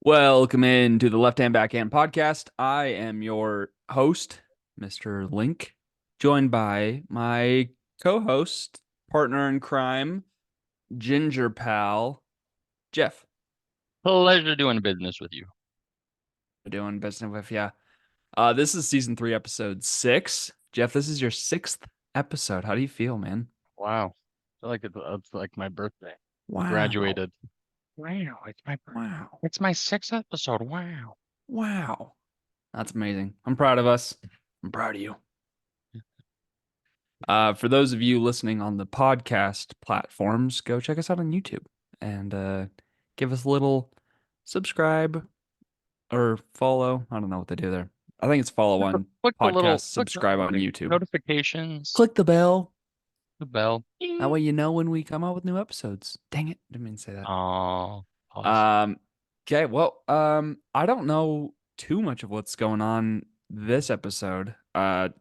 Welcome in to the Left Hand Backhand podcast. I am your host, Mr. Linc, joined by my co-host, partner in crime, Ginger Pal, Jeff. Pleasure doing business with you. We're doing business with ya. This is season 3, episode 6. Jeff, this is your 6th episode. How do you feel, man? Wow. I feel like it's like my birthday. I Wow. graduated. Wow, Wow. it's my sixth episode. Wow. Wow. That's amazing. I'm proud of us. I'm proud of you. For those of you listening on the podcast platforms, go check us out on YouTube and give us a little subscribe or follow. I don't know what they do there. I think it's follow on Click the podcast, little click subscribe on YouTube. notifications, Click the bell. the bell. That Ding. way you know when we come out with new episodes. Dang it, didn't mean to say that. Oh, pause. Um, okay, well, I don't know too much of what's going on this episode.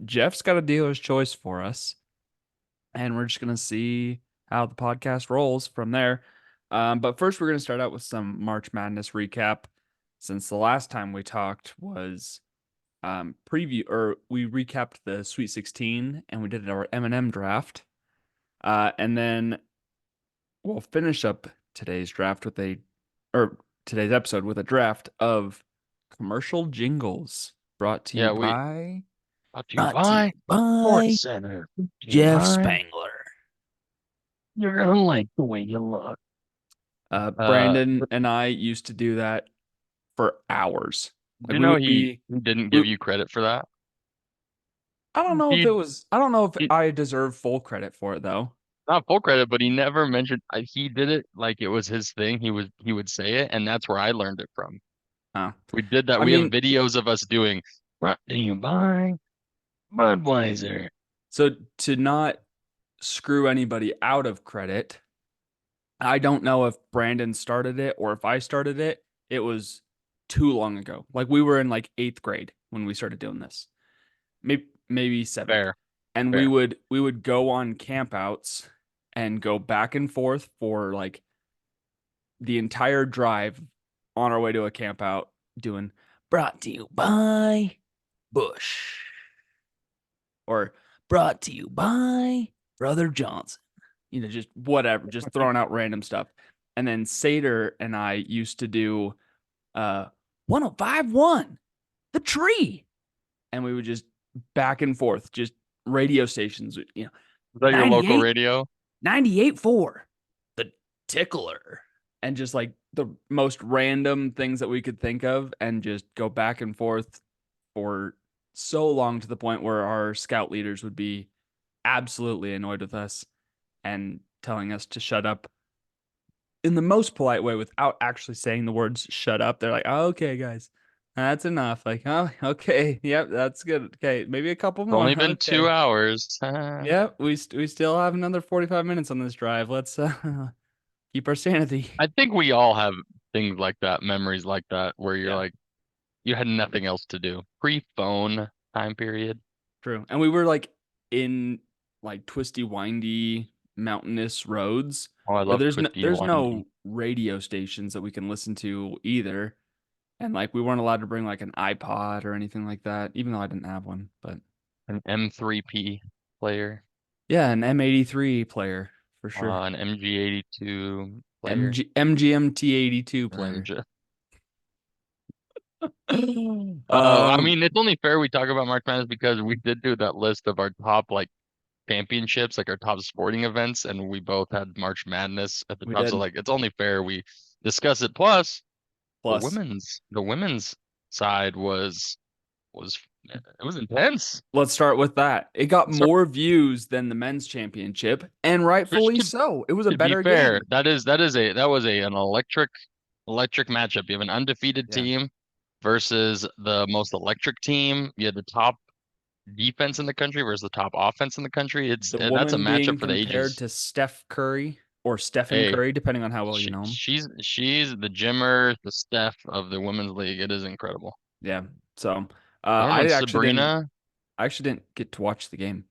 Jeff's got a dealer's choice for us, and we're just gonna see how the podcast rolls from there. But first, we're gonna start out with some March Madness recap, since the last time we talked was preview, or we recapped the Sweet 16 and we did our M&M draft. And then we'll finish up today's draft with or today's episode with a draft of commercial jingles brought to you Yeah, we by brought to you brought to you by Sports by Center. Brought to you Jeff by Spangler. You're gonna like the way you look. Uh, Brandon and I used to do that for hours. do Like you we know would he be, didn't we, give you credit for that? I don't know if He I deserve full credit for it though. not full credit, but he never mentioned he did it like it was his thing. He would say it, and that's where I learned it from. Uh, We did that. I We have mean, videos of us doing. Brought to you by Budweiser. so to not screw anybody out of credit, I don't know if Brandon started it or if I started it. It was too long ago. Like we were in like 8th grade when we started doing this. Maybe 7th. Fair, And we fair. would we would go on campouts and go back and forth for like the entire drive on our way to a camp out doing brought to you by Bush or brought to you by Brother Johnson. Just whatever, just throwing out random stuff. And then Sater and I used to do 1051, the tree. And we would just back and forth, just radio stations, Is that your local 98, radio? 98.4, the tickler, and just like the most random things that we could think of, and just go back and forth for so long to the point where our scout leaders would be absolutely annoyed with us and telling us to shut up in the most polite way without actually saying the words shut up. They're like, oh, okay, guys, that's enough. Like, oh, okay. Yep, that's good. Okay, maybe a couple It's more. only been Okay. 2 hours. Yep, we still have another 45 minutes on this drive. Let's keep our sanity. I think we all have things like that, memories like that, where you're Yeah, like you had nothing else to do. Pre-phone time period. true. And we were like in like twisty, windy, mountainous roads Oh, I where love twisty and there's windy. no radio stations that we can listen to either. And like we weren't allowed to bring like an iPod or anything like that, even though I didn't have one. But An M3P player. yeah, an M83 player for sure. An MG82 player. MGMT82 And player. I um, mean, it's only fair we talk about March Madness because we did do that list of our top like championships, like our top sporting events, and we both had March Madness at the we top. So did. like, it's only fair we discuss it. Plus, Plus, the women's side was it was intense. let's start with that. It got So, more views than the men's championship, and which rightfully so. It was a to be better fair, game. that was an electric matchup. You have an undefeated Yeah. team versus the most electric team. You had the top defense in the country versus the top offense in the country. The That's a woman being matchup for the compared ages. to Steph Curry or Stephen Hey, Curry, depending on how well you know him. she's the Jimmer, the Steph of the women's league. It is incredible. Yeah. So, Remember when Sabrina? I actually didn't get to watch the game.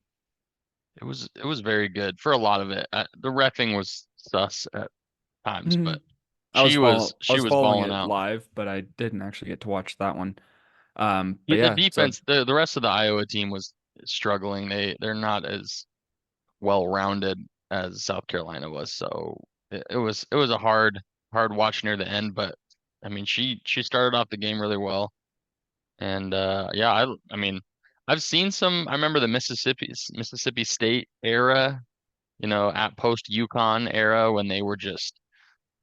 It was very good for a lot of it. The reffing was sus at times, but I She was was following balling it out. live, but I didn't actually get to watch that one. But The yeah, so defense, the rest of the Iowa team was struggling. They're not as well rounded as South Carolina was. So it was a hard watch near the end. But I mean, she started off the game really well, and yeah, I mean, I've seen some. I remember the Mississippi State era, at post UConn era when they were just,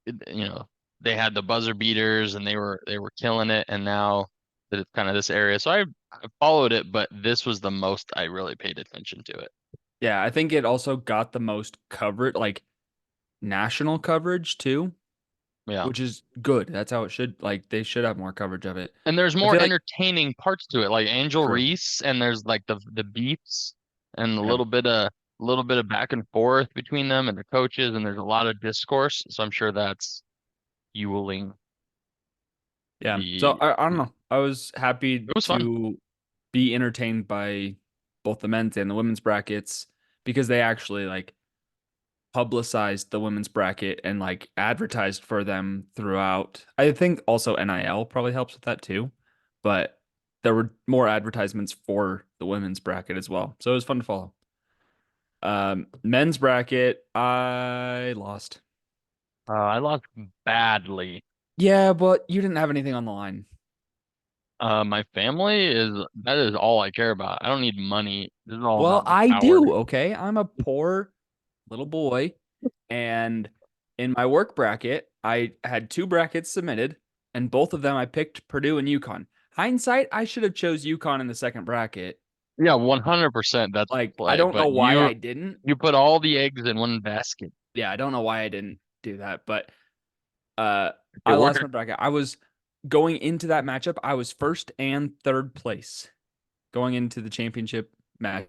you know, they had the buzzer beaters and they were killing it. And now that it's kind of this area, so I followed it, but this was the most I really paid attention to it. yeah, I think it also got the most coverage, like national coverage too, Yeah. which is good. That's how it should, like they should have more coverage of it. And there's I more feel like entertaining parts to it, like Angel true. Reese, and there's like the beats and a Yeah. little bit of back and forth between them and the coaches, and there's a lot of discourse. So I'm sure that's fueling Yeah. So the. I don't It know. I was happy was fun. to be entertained by both the men's and the women's brackets because they actually like publicized the women's bracket and like advertised for them throughout. I think also NIL probably helps with that too, but there were more advertisements for the women's bracket as well. So it was fun to follow. Men's bracket, I lost. I lost badly. Yeah, but you didn't have anything on the line. My family is that is all I care about. I don't need money. This is all Well, about the I power. do, okay? I'm a poor little boy, and in my work bracket, I had two brackets submitted, and both of them I picked Purdue and UConn. Hindsight, I should have chose UConn in the second bracket. Yeah, 100% that's the Like, I play. don't know But why I didn't. you put all the eggs in one basket. Yeah, I don't know why I didn't do that, but uh It I lost worked. my bracket. I was going into that matchup, I was first and third place going into the championship match.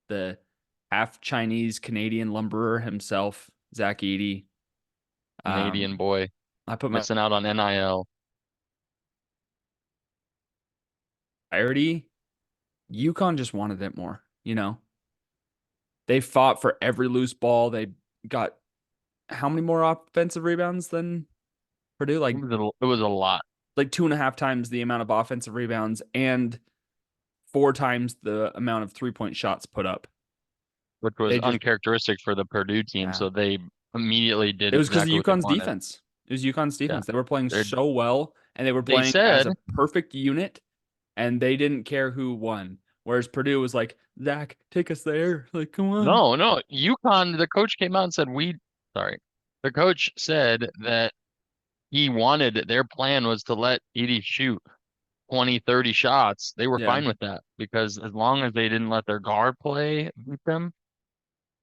The half Chinese Canadian lumberer himself, Zach Eady. Canadian Um, boy I put my missing out on NIL. priority. UConn just wanted it more. They fought for every loose ball. They got how many more offensive rebounds than Purdue? It was a lot, Like two and a half times the amount of offensive rebounds and four times the amount of 3-point shots put up. which was They just uncharacteristic for the Purdue team. yeah. So they immediately did It was because of exactly what they UConn's wanted. defense. It was UConn's Yeah. defense. They were playing They're, so well and they were they playing as said, a perfect unit and they didn't care who won. Whereas Purdue was like, Zach, take us there. Like, come on. no, no, UConn, the coach came out and said, sorry. The coach said that their plan was to let Edie shoot 20, 30 shots. They were Yeah. fine with that because as long as they didn't let their guard play beat them,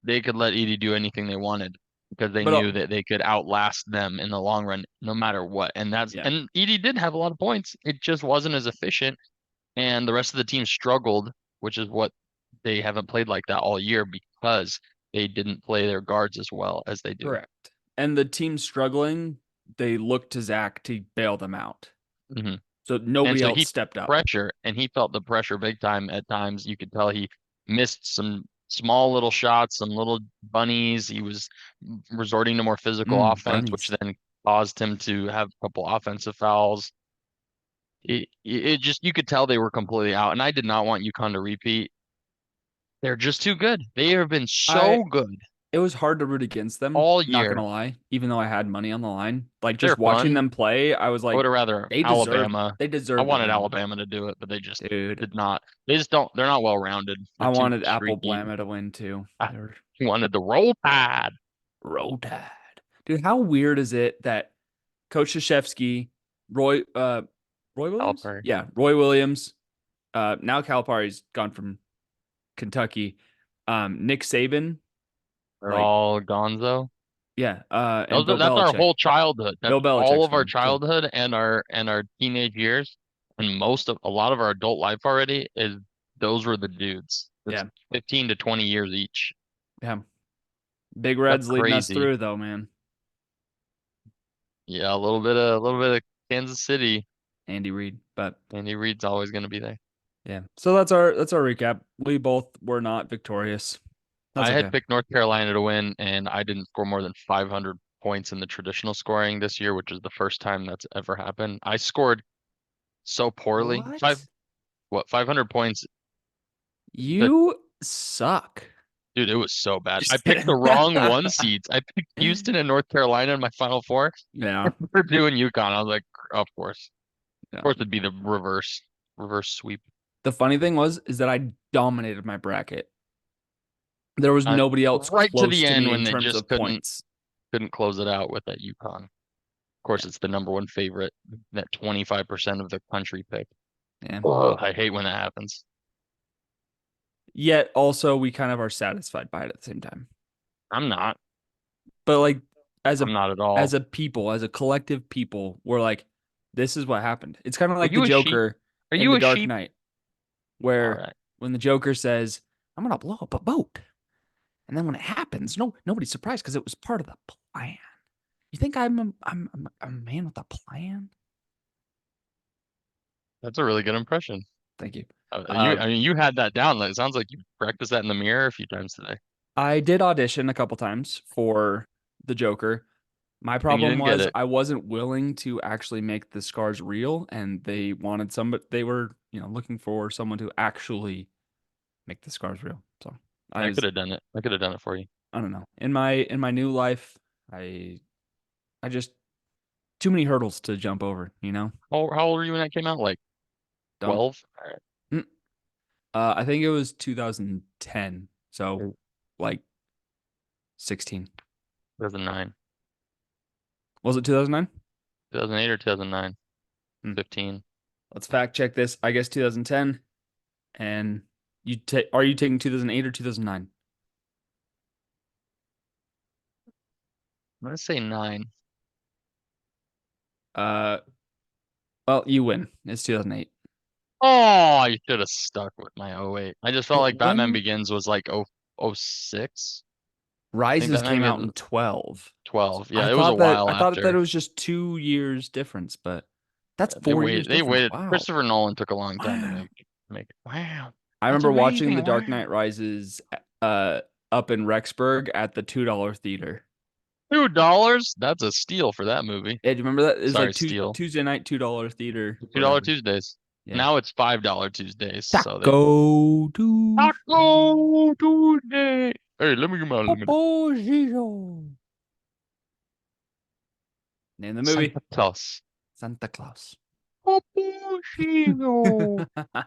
they could let Edie do anything they wanted because they But knew that they could outlast them in the long run, no matter what. yeah, And Edie did have a lot of points. It just wasn't as efficient, and the rest of the team struggled, which is what they haven't played like that all year because they didn't play their guards as well as they do. correct. And the team struggling, they looked to Zach to bail them out. Hmm. So And nobody so else he stepped up. pressure, and he felt the pressure big time at times. You could tell he missed some small little shots, some little bunnies. He was resorting to more physical offense, which Bunnies. then caused him to have a couple offensive fouls. It just you could tell they were completely out, and I did not want UConn to repeat. They're just too good. They have been I so good It was hard to root against them, all not year. gonna lie, even though I had money on the line. Like They're just watching fun. them play, I was I would like, have rather they deserved Alabama. they I deserved to wanted win. Alabama to do it, but they just Dude, did not. They just don't. They're not well rounded. They're I too wanted Apple streaky. Blamma to win too. I They were wanted the roll tide. roll tide. Dude, how weird is it that Coach Krzyzewski, Roy Roy Williams? Calipari. Yeah, Roy Williams. Now Calipari's gone from Kentucky. Nick Saban, They're like, all Gonzo. yeah, and Bill That's our Belichick. whole childhood. That's Bill all Belichick's of our gone too. childhood and our teenage years, and most of a lot of our adult life already is those were the dudes. It's Yeah, 15 to 20 years each. yeah. Big That's Red's leading us crazy. through though, man. Yeah, a little bit of Kansas City. Andy Reid. But Andy Reid's always going to be there. yeah. So that's our recap. We both were not victorious. That's I had okay. picked North Carolina to win, and I didn't score more than 500 points in the traditional scoring this year, which is the first time that's ever happened. I scored so poorly. What? 500 points. The You suck. Dude, it was so bad. I Just picked kidding. the wrong one seeds. I picked Houston and North Carolina in my final four. Yeah. We're doing UConn. I was like, of course. Of Yeah. course it'd be the reverse sweep. The funny thing was is that I dominated my bracket. There was Uh, nobody else right to close the to end me in when they terms just of points. couldn't close it out with that UConn. Of Yeah. course, it's the number one favorite that 25% of the country picked. Yeah. Oh, I hate when that happens. Yet also we kind of are satisfied by it at the same time. I'm not. But like as a I'm not at as all. a people, as a collective people, we're like, this is what happened. It's kind of Are like the you a sheep? Joker Are in you The a Dark sheep? Knight, All where right. when the Joker says, I'm gonna blow up a boat. And then when it happens, nobody's surprised because it was part of the plan. You think I'm a man with a plan? That's a really good impression. Thank you. You, Uh, I mean, you had that down. Like, it sounds like you practiced that in the mirror a few times today, I did audition a couple times for the Joker. My and you problem didn't get was it. I wasn't willing to actually make the scars real, and they wanted somebody. They were, looking for someone to actually make the scars real. So I I could was, have done it. I could have done it for you. I don't know. In my new life, I I just too many hurdles to jump over. How old were you when that came out? Like Don't. 12? Mm. I think it was 2010. So like 16. 2009, Was it 2009? 2008 or 2009, Hmm. 15. Let's fact check this. I guess 2010. And are you taking 2008 or 2009? I'm gonna say 9. Uh, well, you win. It's 2008. Oh, you should have stuck with my '08. I just felt like Batman When Begins was like oh 06. I think Rises Batman came out Begins in was 12. So 12. I Yeah, it was a thought that while I thought that it after. was just 2 years difference, but that's They 4 years waited. They difference. waited. Wow. Christopher Nolan took a long time to Wow. make it. Wow, I that's remember watching The amazing. Dark Wow. Knight Rises uh up in Rexburg at the $2 theater. $2? That's a steal for that movie. Yeah, do you remember that? It was Sorry, like steal. Tuesday night, $2 theater, $2 whatever. Tuesdays. Yeah. Now it's $5 Tuesdays. So they Taco Tuesday. Taco Tuesday. Hey, let me get my limited. Poposito. Name the movie. Santa Claus. Santa Claus. Cappuccino. My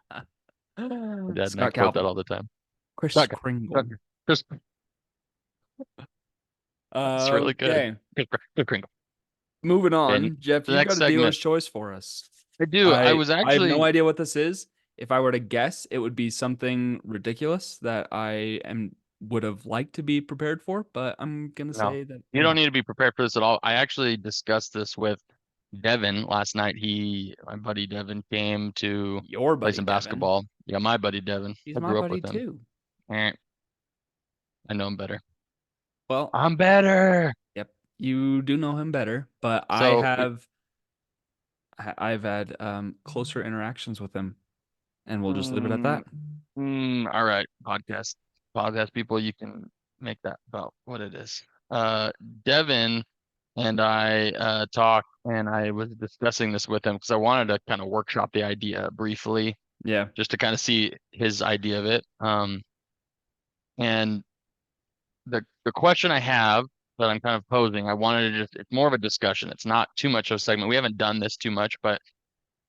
dad and I Scott quote that Calvin. all the time. Chris Sucker. Kringle. Sucker. Chris, that's really good. Okay. Chris Kringle. Moving Okay, on. Jeff, the you've next got a dealer's segment. choice for us. I do. I I was I have no actually, idea what this is. If I were to guess, it would be something ridiculous that I am would have liked to be prepared for, but I'm gonna no, say that you I'm don't not. need to be prepared for this at all. I actually discussed this with Devin last night. My buddy Devin came to Your play buddy some Devin. basketball. Yeah, my buddy Devin. He's I my grew up buddy with him. too. Eh, I know him better. Well, I'm better. yep, you do know him better, but So, I've had closer interactions with him, and we'll just leave it at mm, that. all right, podcast people, you can make that about what it is. Devin and I talked, and I was discussing this with him because I wanted to kind of workshop the idea briefly, Yeah. just to kind of see his idea of it. And the question I have that I'm kind of posing, I wanted to just, it's more of a discussion. It's not too much of a segment. We haven't done this too much, but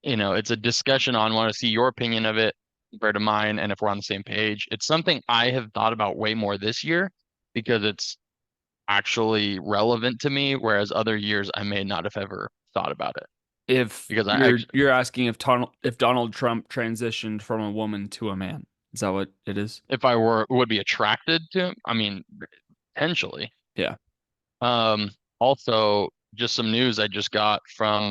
it's a discussion on want to see your opinion of it compared to mine and if we're on the same page. It's something I have thought about way more this year because it's actually relevant to me, whereas other years I may not have ever thought about it. If Because I you're actually, you're asking if Donald Trump transitioned from a woman to a man, is that what it is? if I would be attracted to him, I mean, potentially. Yeah. Also, just some news I just got from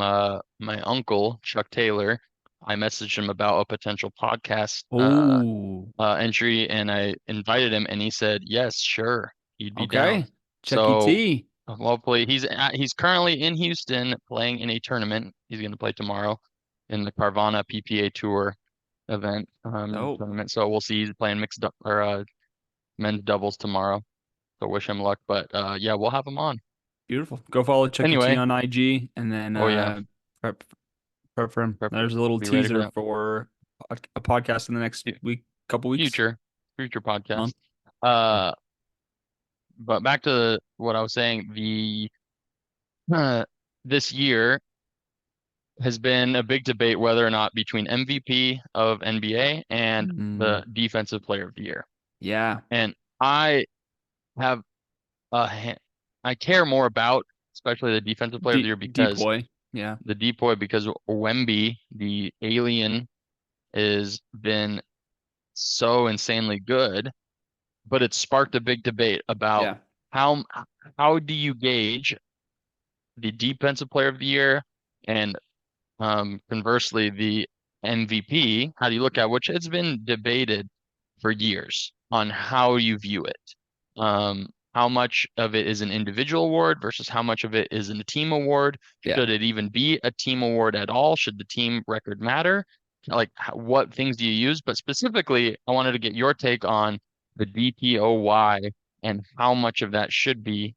my uncle, Chuck Taylor. I messaged him about a potential podcast Oh, entry, and I invited him, and he said yes, sure, he'd be down. okay. Chucky So T. hopefully he's currently in Houston playing in a tournament. He's going to play tomorrow in the Carvana PPA Tour event Oh, tournament. So we'll see. He's playing mixed or men's doubles tomorrow. So wish him luck. But yeah, we'll have him on. Beautiful. Go follow Chucky T Anyway, on IG and then oh yeah, prep prep for him. prep, There's a little be ready for teaser that. for a podcast in the next Fu- week, couple weeks, future podcast. month. Yeah. Uh, but back to what I was saying, uh, this year has been a big debate whether or not between MVP of NBA and Mm, the Defensive Player of the Year. yeah. And I have I care more about especially the Defensive Player of the Year because DPOY. Yeah. the DPOY because Wemby, the alien, has been so insanely good, but it sparked a big debate about Yeah. how how do you gauge the Defensive Player of the Year and conversely the MVP? How do you look at which it's been debated for years on how you view it. How much of it is an individual award versus how much of it is a team award? Yeah. Should it even be a team award at all? Should the team record matter? Like, what things do you use? But specifically, I wanted to get your take on the DPOY and how much of that should be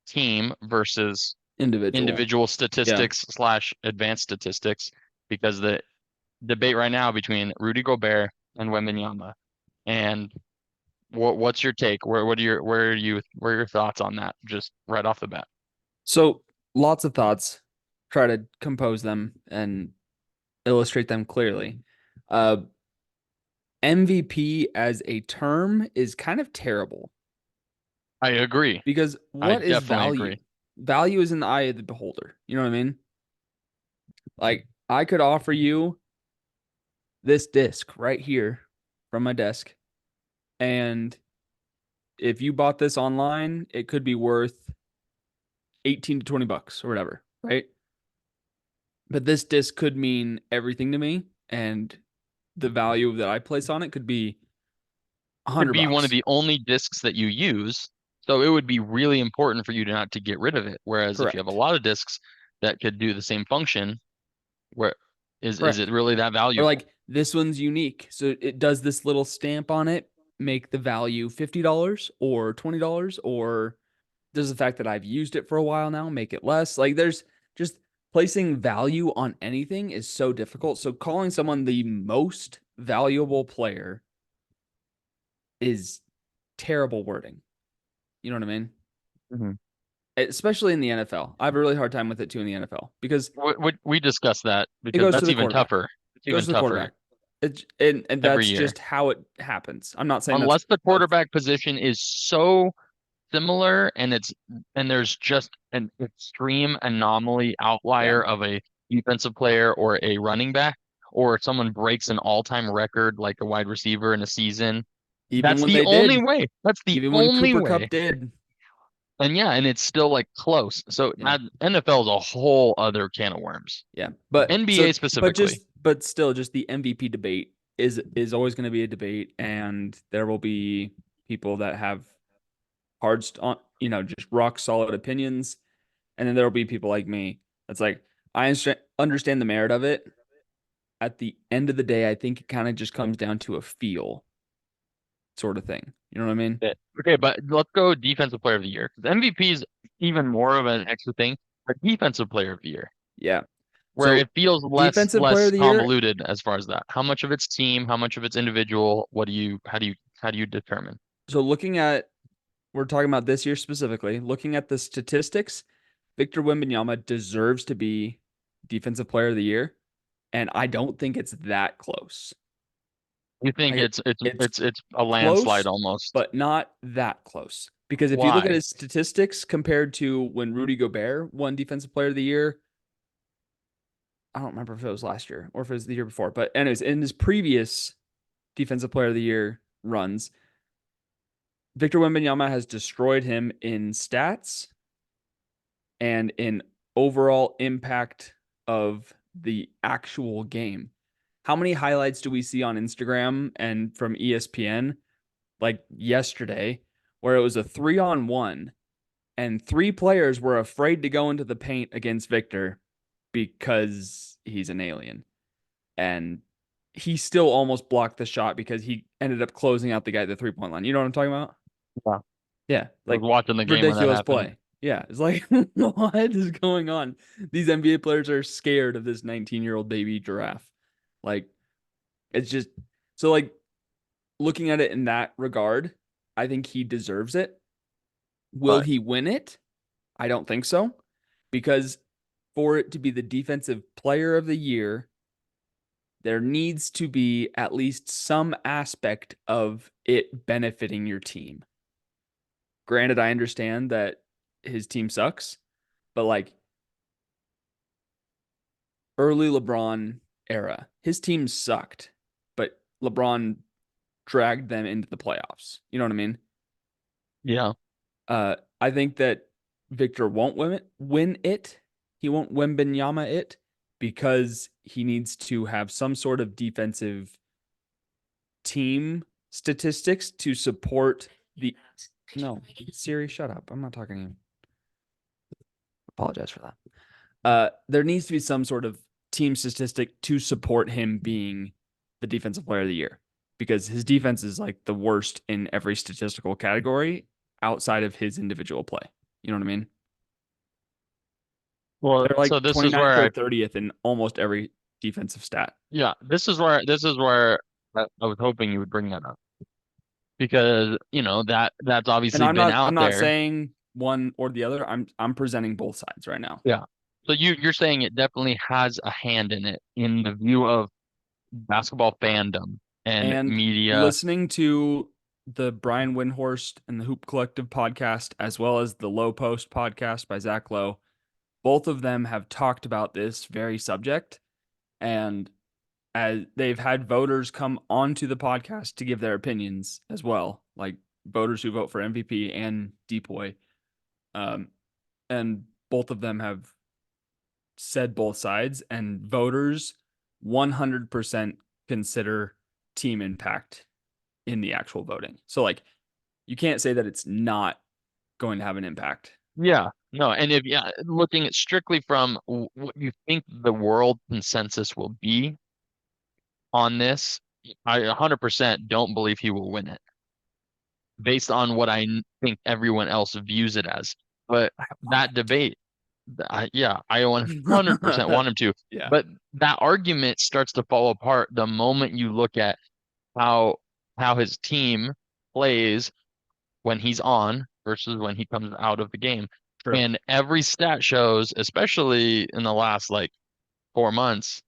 team versus Individual. individual Yeah. statistics slash advanced statistics, because the debate right now between Rudy Gobert and Wembanyama. And what's your take? Where are your thoughts on that? Just right off the bat. So lots of thoughts. Try to compose them and illustrate them clearly. Uh, MVP as a term is kind of terrible I agree. because I what is definitely value? agree. Value is in the eye of the beholder. You know what I mean? Like I could offer you this disc right here from my desk, and if you bought this online, it could be worth 18 to 20 bucks or whatever, right? But this disc could mean everything to me, and the value that I place on it could be a Could hundred be one of bucks. the only discs that you use, so it would be really important for you to not to get rid of it. Whereas if you have a Correct. lot of discs that could do the same function, where is it Correct. really that Or valuable? like this one's unique. So it does this little stamp on it make the value $50 or $20, or does the fact that I've used it for a while now make it less? Like there's just placing value on anything is so difficult. So calling someone the most valuable player is terrible wording. You know what I mean? Hmm. Especially in the NFL. I have a really hard time with it too in the NFL because We discussed that it because goes to that's the even quarterback. tougher. It's It goes even to the tougher quarterback. And every that's year. just how it happens. I'm not saying Unless the that's quarterback position is so similar and there's just an extreme anomaly yeah. outlier of a defensive player or a running back, or if someone breaks an all-time record like a wide receiver in a season. Even That's when the they only did, way. That's the even when only Cooper way. Cup did. And yeah, and it's still like close. So Yeah. NFL is a whole other can of worms. Yeah. But NBA but specifically. just but still just the MVP debate is always going to be a debate, and there will be people that have just rock solid opinions, and then there will be people like me that's like I understand the merit of it. At the end of the day, I think it kind of just comes down to a feel sort of thing. You know what I mean? Okay, but let's go defensive player of the year. 'Cause MVP is even more of an extra thing, but defensive player of the year, Yeah. where So it feels defensive player of less the year. convoluted as far as that. How much of it's team, how much of it's individual? What do you how do you determine? So we're talking about this year specifically. Looking at the statistics, Victor Wembanyama deserves to be defensive player of the year, and I don't think it's that close. You think Like it's it's a landslide close, almost. but not that close. Because if you look at Why? his statistics compared to when Rudy Gobert won defensive player of the year, I don't remember if it was last year or if it was the year before, but anyways, in his previous defensive player of the year runs, Victor Wembanyama has destroyed him in stats and in overall impact of the actual game. How many highlights do we see on Instagram and from ESPN like yesterday where it was a 3-on-1 and three players were afraid to go into the paint against Victor because he's an alien? And he still almost blocked the shot because he ended up closing out the guy at the 3-point line. You know what I'm talking about? Yeah. Yeah, I was like watching the game when that ridiculous happened. play. Yeah, it's like what is going on? These NBA players are scared of this 19-year-old baby giraffe. Like it's just so like looking at it in that regard, I think he deserves it. Will But he win it? I don't think so because for it to be the defensive player of the year, there needs to be at least some aspect of it benefiting your team. Granted, I understand that his team sucks, but like early LeBron era, his team sucked, but LeBron dragged them into the playoffs. You know what I mean? yeah. I think that Victor won't win it. He won't Wembanyama it because he needs to have some sort of defensive team statistics to support the. No, Siri, shut up. I'm not talking to you. Apologize for that. There needs to be some sort of team statistic to support him being the defensive player of the year because his defense is like the worst in every statistical category outside of his individual play. You know what I mean? Well, They're so like this is 29th where or 30th in almost every defensive stat. yeah, this is where I was hoping you would bring that up because, that's And obviously I'm been not out I'm not there. saying one or the other. I'm presenting both sides right now. Yeah. So you're saying it definitely has a hand in it in the view of basketball fandom and And media. listening to the Brian Windhorst and the Hoop Collective podcast, as well as the Low Post podcast by Zach Lowe, both of them have talked about this very subject. And as they've had voters come onto the podcast to give their opinions as well, like voters who vote for MVP and DPOY. Um, and both of them have said both sides, and voters 100% consider team impact in the actual voting. So like you can't say that it's not going to have an impact. Yeah. No, and if yeah, looking at strictly from what you think the world consensus will be on this, I 100% don't believe he will win it based on what think everyone else views it as. But I want that debate, yeah, I it. 100% want him to. Yeah, But that argument starts to fall apart the moment you look at how how his team plays when he's on versus when he comes out of the game. true. And every stat shows, especially in the last like 4 months,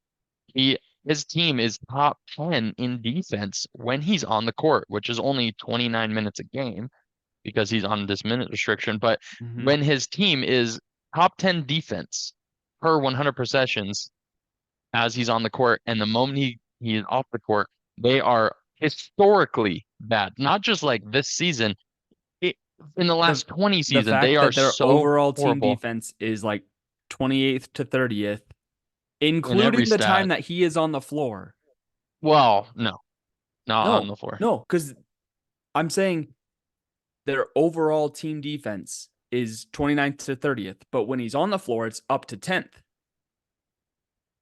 his team is top 10 in defense when he's on the court, which is only 29 minutes a game because he's on this minute restriction. But Mm-hmm. when his team is top 10 defense per 100 possessions as he's on the court, and the moment he is off the court, they are historically bad. Not just like this season. It, in the the last 20 the season, they fact are that their so overall team horrible defense is like 28th to 30th, in every including the time stat. that he is on the floor. Well, no, not on No, the floor. no, because I'm saying their overall team defense is 29th to 30th, but when he's on the floor, it's up to 10th.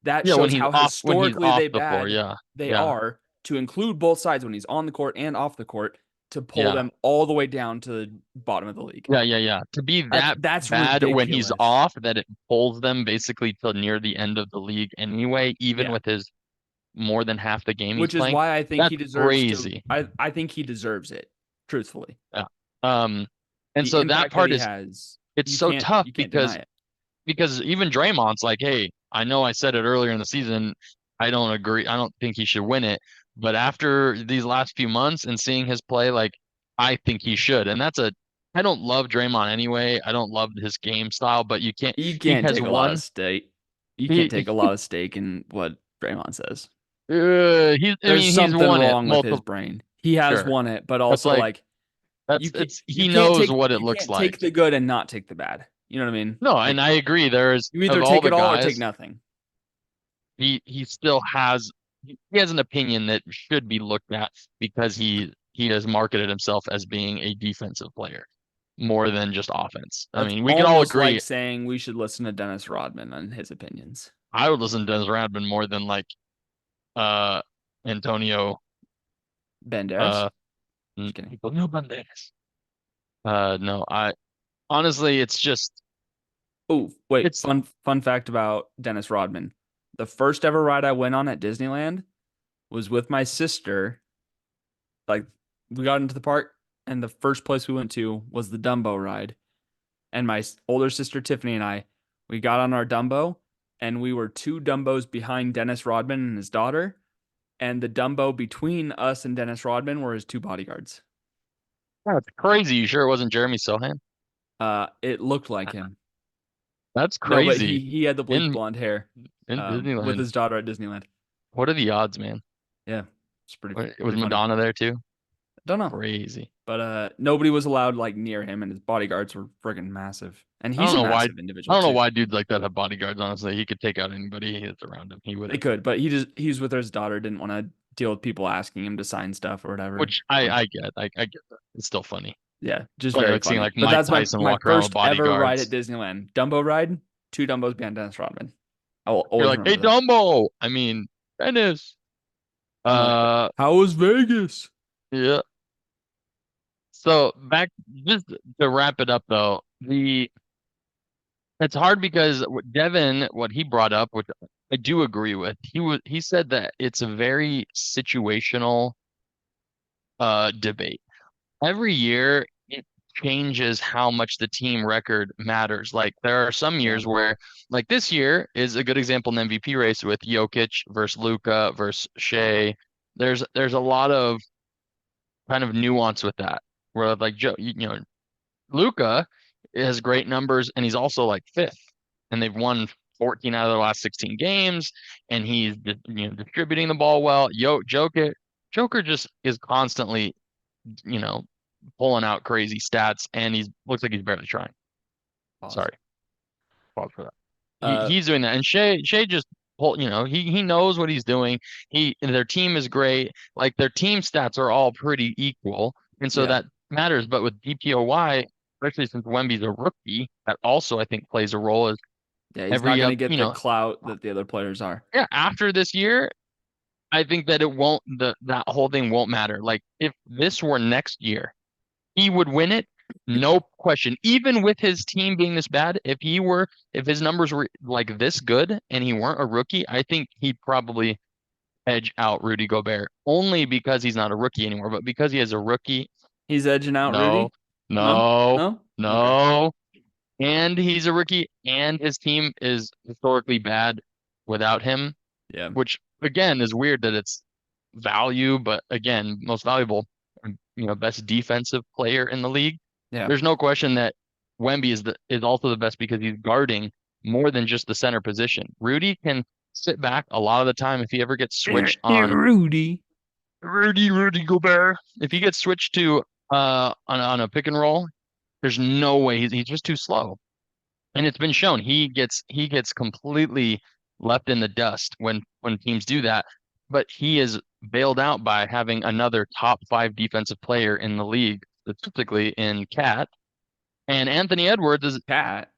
That Yeah, shows how when he's historically off they the floor, bad yeah. they Yeah. are to include both sides when he's on the court and off the court to pull Yeah. them all the way down to the bottom of the league. Yeah, yeah, yeah. To be that That's bad when he's ridiculous. off, that it pulls them basically till near the end of the league anyway, even Yeah. with his more than half the game he's Which is playing. why I think That's he deserves to crazy. I think he deserves it, truthfully. Yeah. Um, and The so that impact that part he is has, it's so tough you can't deny because it. even Draymond's like, hey, I know I said it earlier in the season. I don't agree. I don't think he should win it. But after these last few months and seeing his play, like, I think he should. And I don't love Draymond anyway. I don't love his game style, but You he can't has take a lot of won. stake. You can't take He, a lot of stake in what Draymond says. I There's mean, he's something won it wrong with his multiple, brain. He has sure. won it, but That's also like, like you can't he knows what it you looks can't like. take the good and not take the bad. You know what I mean? No, and Like I agree. There's, you of either all take the it all or take guys, nothing. he still has he has an opinion that should be looked at because he has marketed himself as being a defensive player more than just offense. I That's mean, we can all almost like agree. saying we should listen to Dennis Rodman on his opinions. I would listen to Dennis Rodman more than uh Antonio Banderas. uh Just kidding. Antonio Banderas. No, I honestly it's just Oh, wait. it's Fun fact about Dennis Rodman. The first ever ride I went on at Disneyland was with my sister. Like we got into the park and the first place we went to was the Dumbo ride. And my older sister Tiffany and I, we got on our Dumbo and we were two Dumbos behind Dennis Rodman and his daughter. And the Dumbo between us and Dennis Rodman were his two bodyguards. that's crazy. You sure it wasn't Jeremy Sohan? It looked like him. That's No, but crazy. he had the bleach In blonde hair, in with Disneyland. his daughter at Disneyland. What are the odds, man? Yeah, it's Was pretty funny. Madonna there too? Don't know, Crazy. but nobody was allowed like near him, and his bodyguards were friggin' massive, and I he's don't a know why. massive I individual don't know too. why dudes like that have bodyguards. Honestly, he could take out anybody that's around him. He would They have. could, but he was with his daughter, didn't want to deal with people asking him to sign stuff or whatever. Which I get. I get that. It's still funny. Yeah, just Funny very like seeing funny. like But Mike that's Tyson my walk around with first ever ride at bodyguards. Disneyland. Dumbo ride, two Dumbos behind Dennis Rodman. I will You're always like, hey remember that. Dumbo. I mean, Dennis. I'm like, Uh, how was Vegas? yeah. So back just to wrap it up though, the it's hard because Devin, what he brought up, which I do agree with, he said that it's a very situational debate. Every year it changes how much the team record matters. Like there are some Yeah, years where, like this year is a good example in the MVP race with Jokic versus Luka versus Shea. There's a lot of kind of nuance with that. Where like Joe, you know, Luka has great numbers and he's also like fifth, and they've won 14 out of their last 16 games, and he's distributing the ball well. Joker just is constantly you know pulling out crazy stats, and he looks like he's barely trying. pause. Sorry, pause for that. Uh, He's doing that, and Shea just he knows what he's doing. Their team is great. Like their team stats are all pretty equal, and so yeah, that matters. But with DPOY, especially since Wemby's a rookie, that also I think plays a role. Is yeah. He's not every gonna up, get the clout that the other players are. yeah, after this year, I think that it won't that whole thing won't matter. Like if this were next year, he would win it, no question. Even with his team being this bad, if his numbers were like this good and he weren't a rookie, I think he'd probably edge out Rudy Gobert only because he's not a rookie anymore. But because he is a rookie, He's edging out no, Rudy. No, no, no. Okay. no. And he's a rookie and his team is historically bad without him, Yeah, which again is weird that it's value, but again, most valuable, best defensive player in the league. yeah. There's no question that Wemby is also the best because he's guarding more than just the center position. Rudy can sit back a lot of the time if he ever gets switched on Rudy. Rudy Gobert. If he gets switched to on a pick and roll, there's no way he's just too slow. And it's been shown he gets completely left in the dust when teams do that. But he is bailed out by having another top five defensive player in the league, statistically in Cat. And Anthony Edwards is Cat.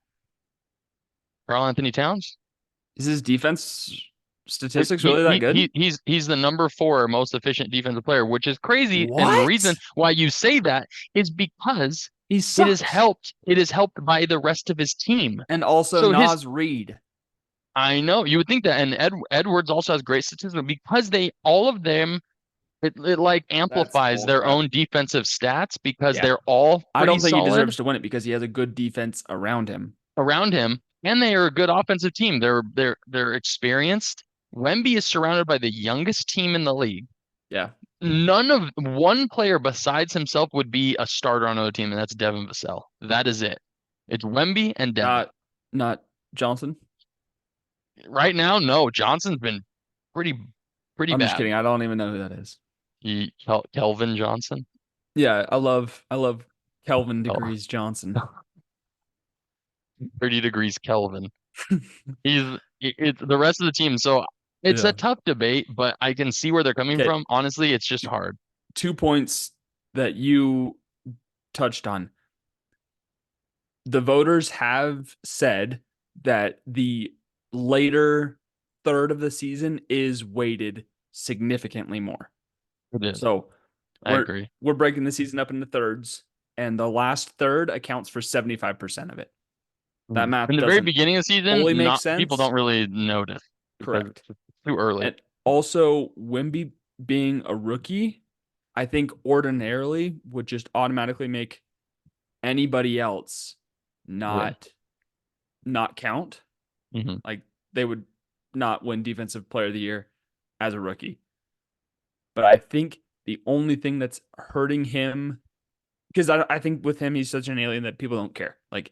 Karl Anthony Towns. Is his defense It- statistics He, really that he good? he he's the number four most efficient defensive player, which is crazy. And the reason What? why you say that is because He it is sucks. helped. It is helped by the rest of his team. And also So his Nas Reed. I know you would think that, and Edwards also has great statistics because they all of them it like That's amplifies bull their crap. own defensive stats because Yeah. they're all I pretty don't think he solid deserves to win it because he has a good defense around him. around him, and they are a good offensive team. They're experienced. Wemby is surrounded by the youngest team in the league. Yeah. None of one player besides himself would be a starter on another team, and that's Devin Vassell. That is it. It's Wemby and Devin. Not not Johnson. Right now, no, Johnson's been pretty pretty I'm just bad. kidding. I don't even know who that is. Kelvin Johnson. Yeah, I love Kelvin Oh, Degrees Johnson. 30 degrees Kelvin. It's the rest of the team. So it's a Yeah. tough debate, but I can see where they're coming Okay, from. Honestly, it's just hard. 2 points that you touched on. The voters have said that the later third of the season is weighted significantly more. It is. So I we're agree. we're breaking the season up into thirds, and the last third accounts for 75% of it. That In math the very doesn't beginning of the season, fully make not people sense. don't really notice because Correct. it's too early. And also, Wemby being a rookie, I think ordinarily would just automatically make anybody else Win. not not count. Hmm. Like they would not win defensive player of the year as a rookie. But I think the only thing that's hurting him, because I think with him he's such an alien that people don't care. Like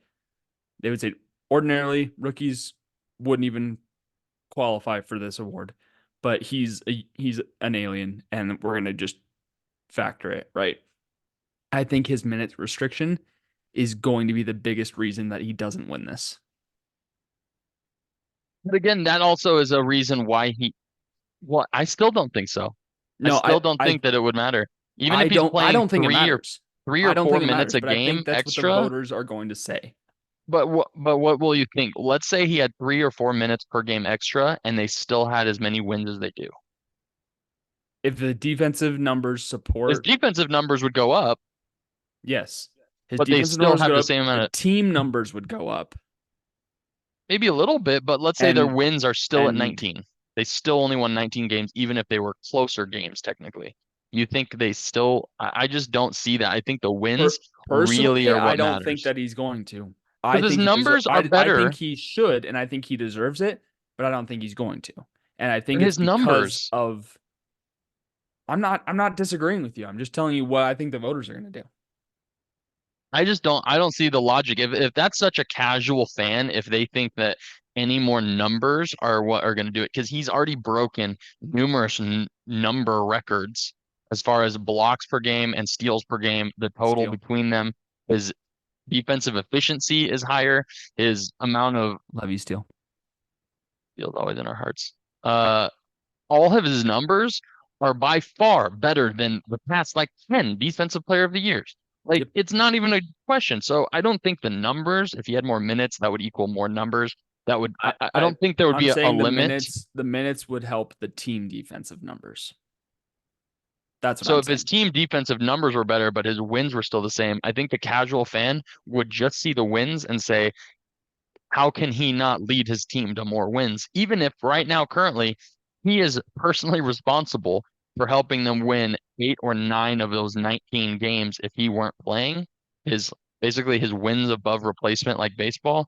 they would say ordinarily rookies wouldn't even qualify for this award, but he's an alien, and we're gonna just factor it, right? I think his minutes restriction is going to be the biggest reason that he doesn't win this. But again, that also is a reason why he. Well, I still don't think so. I No, still don't think that it would matter. Even if he's I playing don't think it matters. three I or don't four think it minutes matters, a but I game think that's what the extra. voters are going to say. But what will you think? Let's say he had 3 or 4 minutes per game extra, and they still had as many wins as they do. If the defensive numbers His support, defensive numbers would go up, yes, his but they defensive still numbers have go the up, same the amount of, team numbers would go up. maybe a little bit, but let's say their And wins are still at and 19. They still only won 19 games, even if they were closer games, technically. You think they still, I just don't see that. I think the per, wins really personally, are I what don't think matters. that he's going to. I Because his think he deserves. numbers are I think better. he should, and I think he deserves it, but I don't think he's going to. And I think it's His because numbers. of. I'm not disagreeing with you. I'm just telling you what I think the voters are going to do. I don't see the logic. If that's such a casual fan, if they think that any more numbers are what are going to do it, because he's already broken numerous number records as far as blocks per game and steals per game. The total Steal. between them, his defensive efficiency is higher. His amount of Love you, steal. steals always in our hearts. Uh, all of his numbers are by far better than the past like 10 defensive player of the years. Like Yep. it's not even a question. So I don't think the numbers, if he had more minutes, that would equal more numbers. That would I I don't think there would I'm be a saying limit. the minutes would help the team defensive numbers. That's what So I'm if his saying. team defensive numbers were better, but his wins were still the same, I think the casual fan would just see the wins and say, how can he not lead his team to more wins? Even if right now, currently, he is personally responsible for helping them win 8 or 9 of those 19 games if he weren't playing. His basically his wins above replacement, like baseball,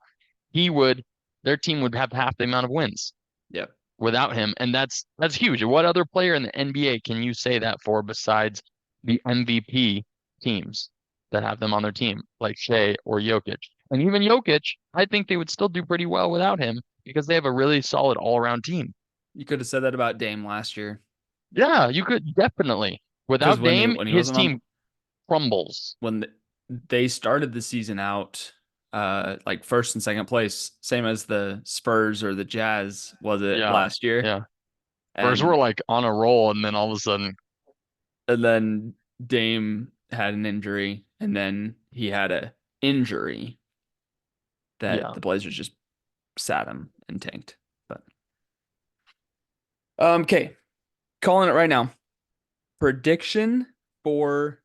he would their team would have half the amount of wins Yep. without him, and that's huge. What other player in the NBA can you say that for besides the MVP teams that have them on their team, like Shea or Jokic? And even Jokic, I think they would still do pretty well without him because they have a really solid all-around team. You could have said that about Dame last year Yeah, you could definitely. because Without Dame, when he his wasn't on team crumbles. when they started the season out like first and second place, same as the Spurs or the Jazz was it Yeah, last year, yeah. Spurs were and like on a roll, and then all of a sudden, then Dame had an injury, and then he had a injury that yeah. the Blazers just sat him and tanked. But okay, calling it right now. Prediction for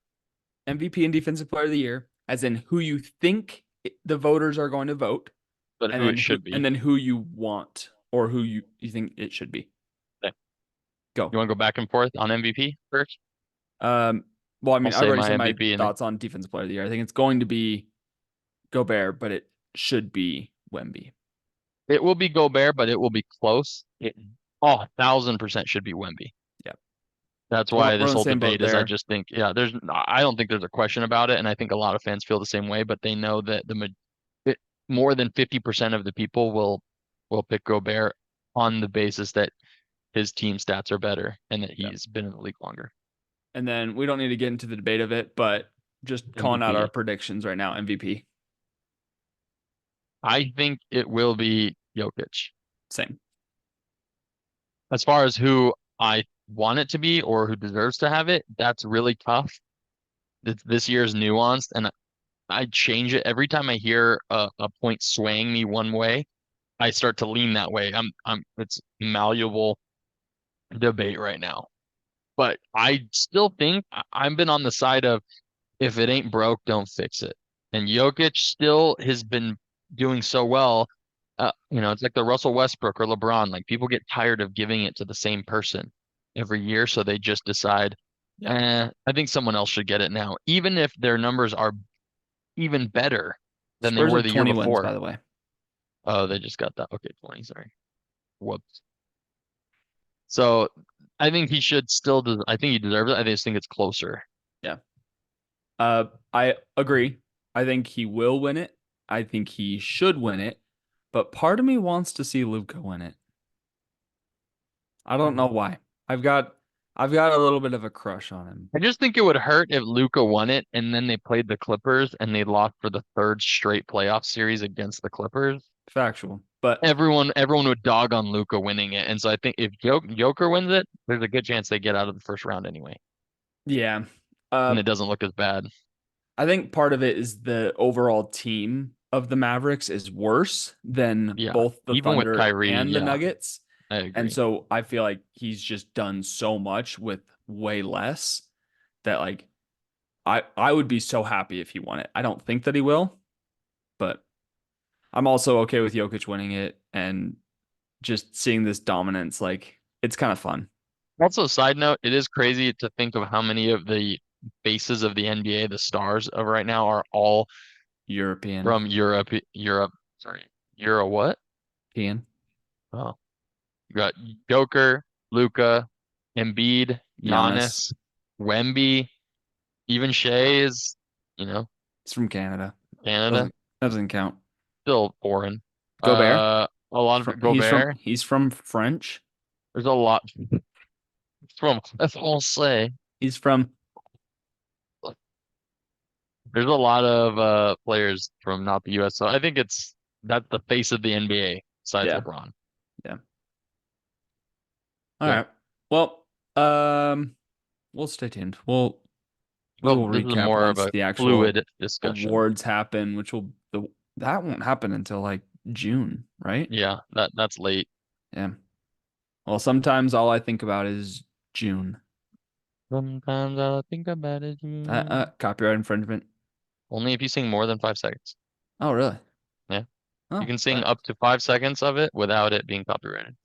MVP and Defensive Player of the Year, as in who you think the voters are going to vote, But who it should and be. then who you want or who you think it should be. Okay. Go. You want to go back and forth on MVP first? Um, well, I I'll mean, I've say already my said my MVP and then thoughts on Defensive Player of the Year. I think it's going to be Gobert, but it should be Wemby. it will be Gobert, but it will be close. Oh, 1,000% should be Wemby. Yeah, That's why we're this on the whole same boat debate is I there. just think, yeah, I don't think there's a question about it. And I think a lot of fans feel the same way, but they know that it, more than 50% of the people will pick Gobert on the basis that his team stats are better and that Yeah, he's been in the league longer. and then we don't need to get into the debate of it, but just calling out our MVP. predictions right now. MVP, I think it will be Jokic. same. As far as who I want it to be or who deserves to have it, that's really tough. This year is nuanced, and I change it every time I hear a point swaying me one way. I start to lean that way. It's malleable. debate right now. But I still think I've been on the side of if it ain't broke, don't fix it. And Jokic still has been doing so well. It's like the Russell Westbrook or LeBron. Like people get tired of giving it to the same person every year, so they just decide, I think someone else should get it now, even if their numbers are even better than they Spurs were have the year 20 wins, by before. the way. Oh, they just got that. Okay, 20, sorry. Whoops. So I think he should still do, I think he deserves it. I just think it's closer. Yeah. I agree. I think he will win it. I think he should win it. But part of me wants to see Luka win it. I don't know why. I've got I've got a little bit of a crush on him. I just think it would hurt if Luca won it and then they played the Clippers and they lost for the third straight playoff series against the Clippers. Factual. But Everyone would dog on Luca winning it. And so I think if Joker wins it, there's a good chance they get out of the first round anyway. yeah. And Uh it doesn't look as bad. I think part of it is the overall team of the Mavericks is worse than Yeah. both the Even with Thunder Kyrie, and the yeah, Nuggets. I And agree. so I feel like he's just done so much with way less that like I would be so happy if he won it. I don't think that he will, but I'm also okay with Jokic winning it and just seeing this dominance. Like it's kind of fun. Also, side note, it is crazy to think of how many of the faces of the NBA, the stars of right now, are all European, from Europe. Europe, sorry, Euro what? European, Oh. You got Joker, Luca, Embiid, Giannis. Giannis, Wemby, even Shea is, you know, It's from Canada. Canada, Doesn't count. still foreign. Gobert. A lot of Gobert. He's from French. There's a lot from that's all say. He's from There's a lot of players from not the US. So I think that's the face of the NBA besides yeah, LeBron. yeah. All Yeah. right. Well, um, we'll stay tuned. We Well, will this is recap more of once a the actual fluid discussion. awards happen, that won't happen until like June, right? Yeah, that's late. Yeah. Well, sometimes all I think about is June. Sometimes all I think about is you. Copyright infringement. Only if you sing more than 5 seconds. Oh, really? Yeah. You Oh, can sing that. up to 5 seconds of it without it being copyrighted.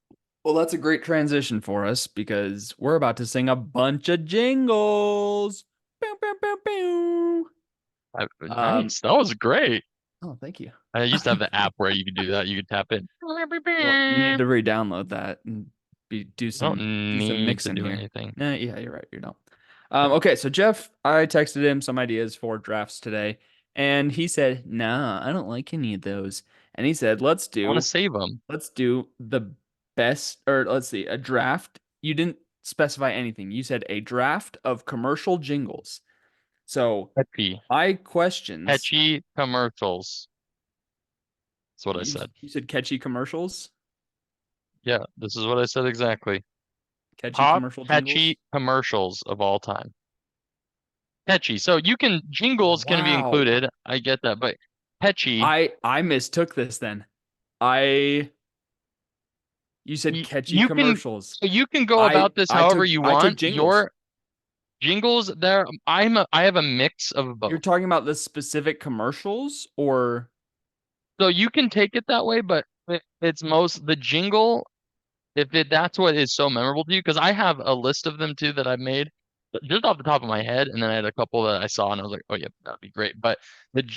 Well, that's a great transition for us because we're about to sing a bunch of jingles. Pew, pew, pew, pew. Um, Nice. That was great. oh, thank you. I used to have the app where you could do that. You could tap in. Well, you need I to re-download that and don't do some need to mixing do here. anything. Yeah, you're right. You don't. Okay, so Jeff, I texted him some ideas for drafts today, and he said, "Nah, I don't like any of those." And he said, I want to save them. let's do the best, or let's see, a draft." You didn't specify anything. You said a draft of commercial jingles. So Catchy. my questions, Catchy commercials. That's what I you said. you said catchy commercials, Yeah, this is what I said exactly. catchy Top commercial jingles. catchy commercials of all time. Catchy. So you can jingles can be Wow. included. I get that, but catchy. I mistook this then. I You said catchy You can commercials. so you can go about this however you I took want. jingles. Your jingles there, I have a mix of You're both. talking about the specific commercials or So you can take it that way, but it's most the jingle if that's what is so memorable to you because I have a list of them too that I've made just off the top of my head, and then I had a couple that I saw and I was like, oh yeah, that'd be great. But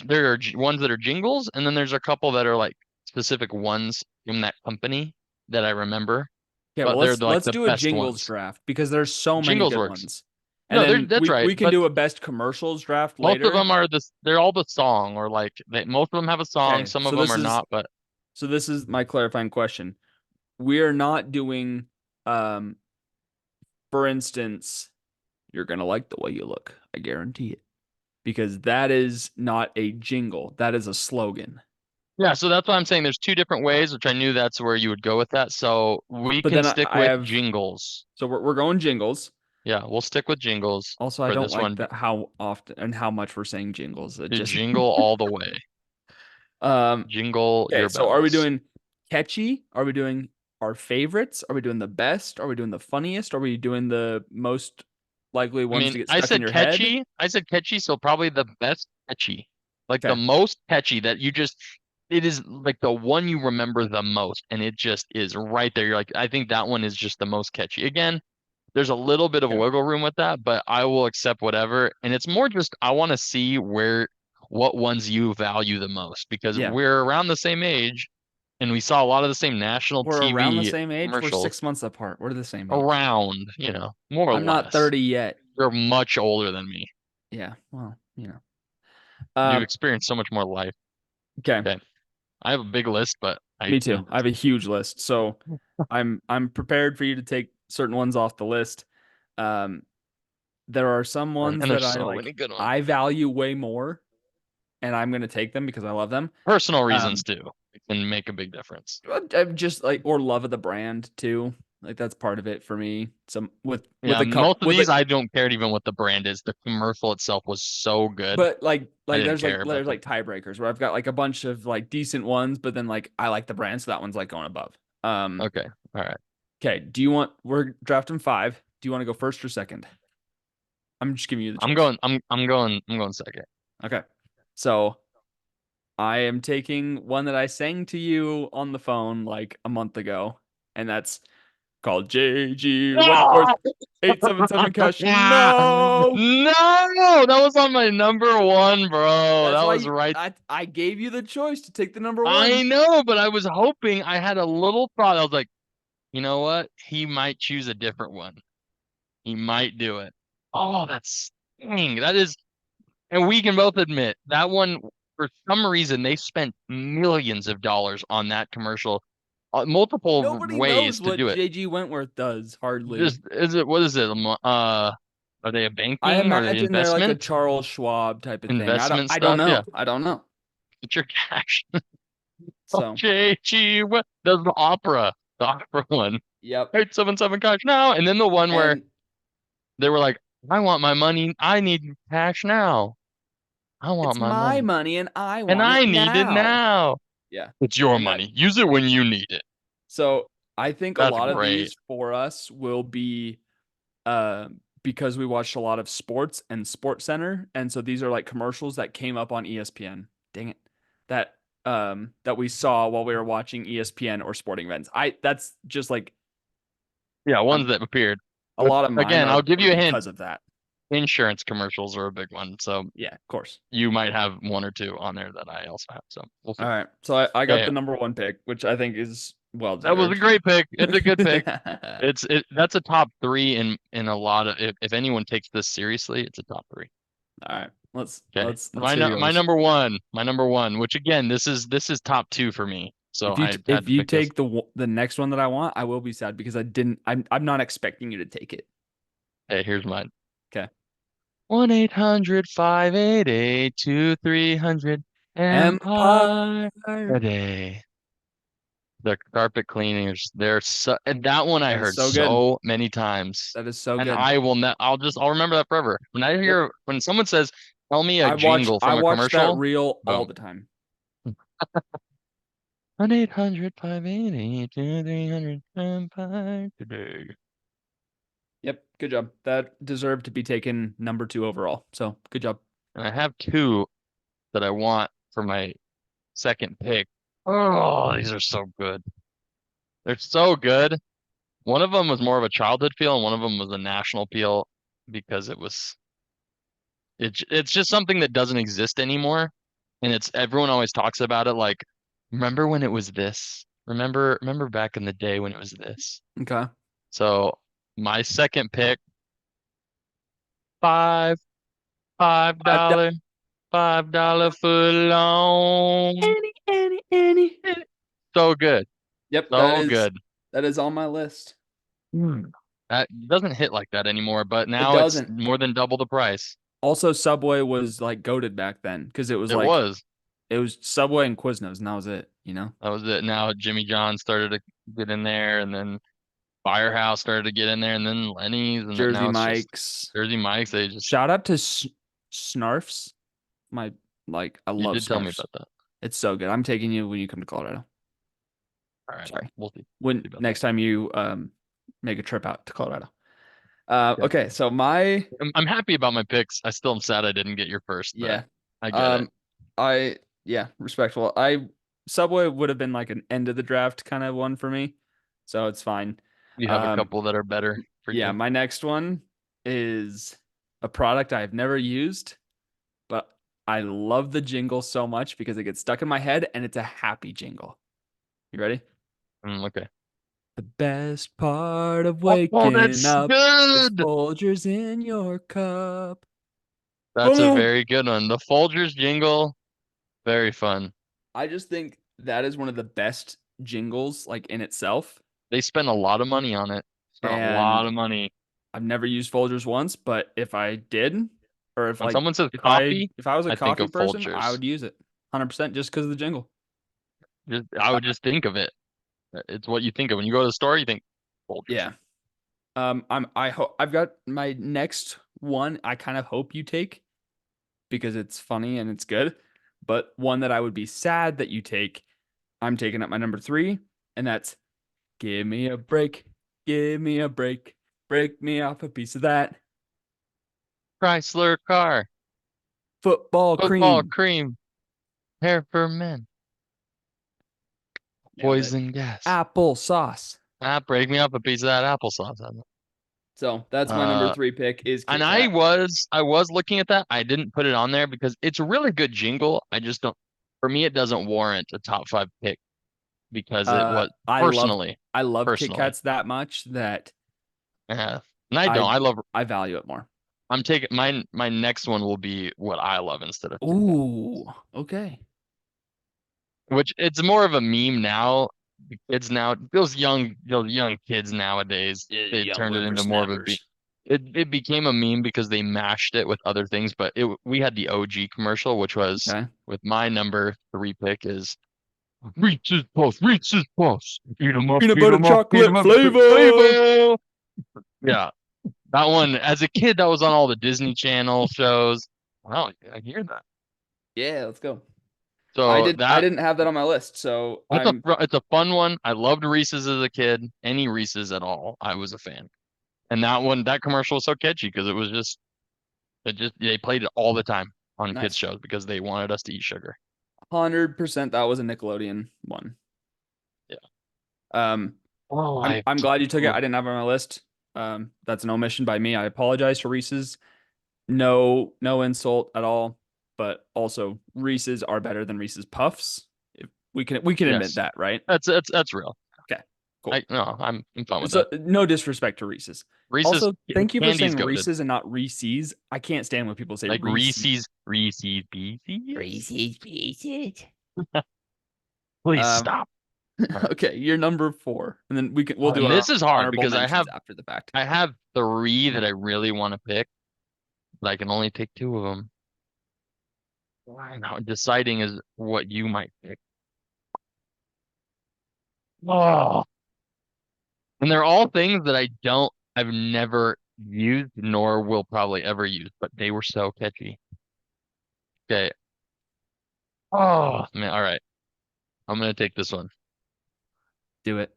there are ones that are jingles, and then there's a couple that are like specific ones from that company that I remember, yeah, well but they're like let's the do a best jingles ones. draft because there's so many Jingles good works. ones. And No, then that's right. we can But do a best commercials draft most of later. them are this. They're all the song, or like most of them have a song. Okay, Some of them are not. But so this is my clarifying question. We are not doing um for instance, you're gonna like the way you look. I guarantee it. Because that is not a jingle. That is a slogan. yeah, so that's why I'm saying there's two different ways, which I knew that's where you would go with that. So we But can then stick I with have jingles. so we're going jingles. Yeah, we'll stick with jingles Also, I for don't this like one. that how often and how much we're saying jingles. It just Jingle all the way. um Jingle okay, your so are we bells. doing catchy? our favorites? Are we doing the best? Are we doing the funniest? Are we doing the most likely I ones mean, to get stuck in your head? I said catchy, so probably the best catchy. Like the Okay. most catchy that you just it is like the one you remember the most and it just is right there. You're like, I think that one is just the most catchy. Again, there's a little bit of Okay. wiggle room with that, but I will accept whatever. And it's more just I want to see what ones you value the most because Yeah. we're around the same age and we saw a lot of the same national We're around the TV same age. We're commercials 6 months apart. We're the same age. around, more or I'm not less. 30 yet. You're much older than me. Yeah. Well, you know. You've Um, experienced so much more life. okay. Okay. I have a big list, but Me too. I have a huge list. So I'm prepared for you to take certain ones off the list. Um, there are some ones and that there's I so many like good ones. I value way more and I'm gonna take them because I love them. Personal reasons Um, too. It can make a big difference. I'm just like or love of the brand too. Like that's part of it for me. Some with Yeah, a cup most of with a these I don't care even what the brand is. The commercial itself was so good. but I like didn't care, but there's like tiebreakers where I've got like a bunch of like decent ones, but then like I like the brand, so that one's like going above. okay. All right. Okay. Do you want we're drafting five. Do you want to go first or second? I'm just giving you the I'm choice. going I'm going second. Okay. So I am taking one that I sang to you on the phone like a month ago, and that's called JG Wentworth No! 877 cash. No. No, that was on my number one, bro. That's That why was right. I gave you the choice to take the number I one. know, but I was hoping I had a little thought. I was like, you know what? He might choose a different one. He might do it. Oh, that's dang. That is, and we can both admit that one, for some reason, they spent millions of dollars on that commercial, multiple Nobody ways knows to what do it. JG Wentworth does, hardly. Just, what is it? Are they a I banking? Are they imagine they're like a investment? Charles Schwab type of thing. Investment I don't stuff? Yeah. know. I don't know. Get your cash. So, JG, what? That's the opera one. yep. 877 cash now. And then the one where And they were like, I want my money. I need cash now. I want it's my my money. money and I And want it I need it now. now. Yeah. It's your And that money. Use it when you need it. so I think a That's lot of great. these for us will be uh because we watched a lot of sports and Sports Center, and so these are like commercials that came up on ESPN. Dang it. That that we saw while we were watching ESPN or sporting events. I that's just like Yeah, ones I'm that appeared. a But lot of mine again, I'll give are you a hint. because of that. Insurance commercials are a big one. So Yeah, of course. you might have one or two on there that I also have. So we'll All see. right. So I got Okay. the number one pick, which I think is well That was a deserved. great pick. It's a good pick. All That's a top three in a lot of if anyone takes this seriously, it's a top three. right. Okay. Let's hear yours. My number one, which again, this is top two for me. So I had If to you pick this. take the next one that I want, I will be sad because I didn't I'm not expecting you to take it. Hey, here's mine. Okay. 1-800-588-2300 Empire Empire. a day. The carpet cleaners, they're so, and that one I That is heard so good. so many times, That is so and good. I will not. I'll remember that forever. Yep. When someone says, "Tell me a jingle I from a watch that commercial," reel all boom. the time. 1-800-588-2300 Empire today. Yep. Good job. That deserved to be taken number two overall. So good job. And I have two that I want for my second pick. Oh, these are so good. They're so good. One of them was more of a childhood feel, and one of them was a national feel because it's just something that doesn't exist anymore, and it's everyone always talks about it. Like, remember when it was this? Remember back in the day when it was this? Okay. So my second pick, five five I've done dollar $5 foot long. any. So good, Yep, so good. that is on my list. Mm. That doesn't hit like that anymore, but It now it's doesn't. more than double the price. Also, Subway was like goaded back then because It was. it was Subway and Quiznos, and that was it. You know, That was it. Now Jimmy John started to get in there, and then Firehouse started to get in there, and then Lenny's, and then Jersey now it's just Mike's. Jersey Mike's. They just Shout out to Snarfs. My I you love did tell me Snarfs. about that. It's so good. I'm taking you when you come to Colorado. All right, Sorry. we'll see. When See about that. next time you make a trip out to Colorado. Yeah. Okay, so my I'm happy about my picks. I still am sad I didn't get your first, but yeah. I get it. Um I yeah, respectful. I Subway would have been like an end of the draft kind of one for me. So it's fine. You have a Um couple that are better for yeah, you. my next one is a product I've never used, but I love the jingle so much because it gets stuck in my head and it's a happy jingle. You ready? Okay. The best part of Oh, waking that's up is good. Folgers in your cup. That's a Oh, very good one. The Folgers jingle, very fun. I just think that is one of the best jingles, like in itself. They spend a lot of money on it. Spent a lot And of money. I've never used Folgers once, but if I did, or if When like someone says coffee, if I was a I think coffee of person, I Folgers. would use it 100% just because of the jingle. I Uh, would just think of it. It's what you think of when you go to the store. You think Folgers. yeah. I've got my next one. I kind of hope you take because it's funny and it's good, but one that I would be sad that you take. I'm taking up my number three, and that's give me a break, give me a break, break me off a piece of that Chrysler car, football football cream. cream, hair for men, Nailed it. poison gas. Apple sauce. Ah, break me up a piece of that applesauce. So that's my number Uh, three pick is and Kit Kat. I was looking at that. I didn't put it on there because it's a really good jingle. I just don't. For me, it doesn't warrant a top five pick because it Uh, was I love personally, I love Kit personally. Kats that much that Yeah. And I don't. I I love. I value it more. I'm taking my next one will be what I love instead of Kit Kat, Ooh, okay. which it's more of a meme now. The kids now, those young kids nowadays, they Young turned it into more of a whippersnappers. it became a meme because they mashed it with other things. But we had the OG commercial, which was Okay. with my number three pick is Reese's Puffs, Peanut eat butter 'em up, eat 'em chocolate up, flavor. flavor. Yeah, that one as a kid that was on all the Disney Channel shows. Wow, I hear that. Yeah, let's go. So I that didn't have that on my list, so That's it's a fun one. I loved Reese's as a kid. Any Reese's at all, I was a fan. And that commercial was so catchy because it just they played it all the time on kids nice. shows because they wanted us to eat sugar. 100% that was a Nickelodeon one. Yeah. Um, Oh, I have I'm glad you took it. two. I didn't have it on my list. That's an omission by me. I apologize for Reese's. No insult at all, but also Reese's are better than Reese's Puffs. If we can admit Yes, that, right? that's real. Okay, I cool. no, I'm fine with So that. no disrespect to Reese's. Reese's Also, thank you for candy's saying goaded. Reese's and not Reese's. I can't stand when people say Like Reese's. Reese's Pieces. Reese's Pieces. Please Um, stop. All right. okay, you're number four, and then we'll do And our this is hard honorable because mentions after the fact. I have three that I really want to pick, but I can only pick two of them. Now deciding is what you might pick. Oh, and they're all things that I've never used nor will probably ever use, but they were so catchy. Okay. Oh, man. All right. I'm gonna take this one. Do it.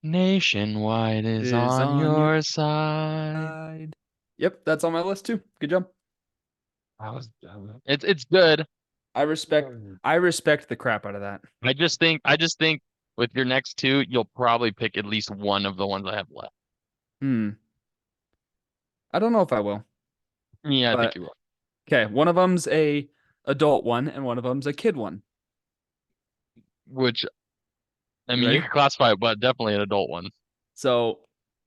Nationwide is Is on on your your side. side. Yep, that's on my list too. Good job. It's good. I respect I respect the crap out of that. I just think with your next two, you'll probably pick at least one of the ones I have left. Hmm. I don't know if I will, Yeah, I think but you will. okay. One of them's a adult one, and one of them's a kid one. Which I You mean, you ready? can classify it, but definitely an adult one. So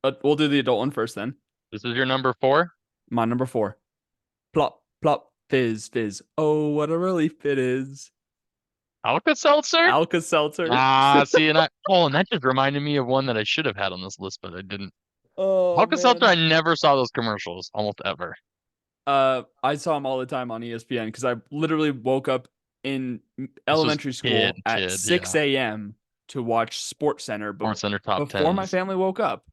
we'll do the adult one first then. This is your number four. My number four. Plop, plop, fizz, fizz. Oh, what a relief it is. Alka-Seltzer? Alka Seltzer. Ah, see, and that just reminded me of one that I should have had on this list, but I didn't. Oh Alka-Seltzer, man. I never saw those commercials almost ever. I saw him all the time on ESPN because I literally woke up in This was elementary school at yeah. 6 a.m. to watch Sports Center Sports Center top before my tens. family woke up.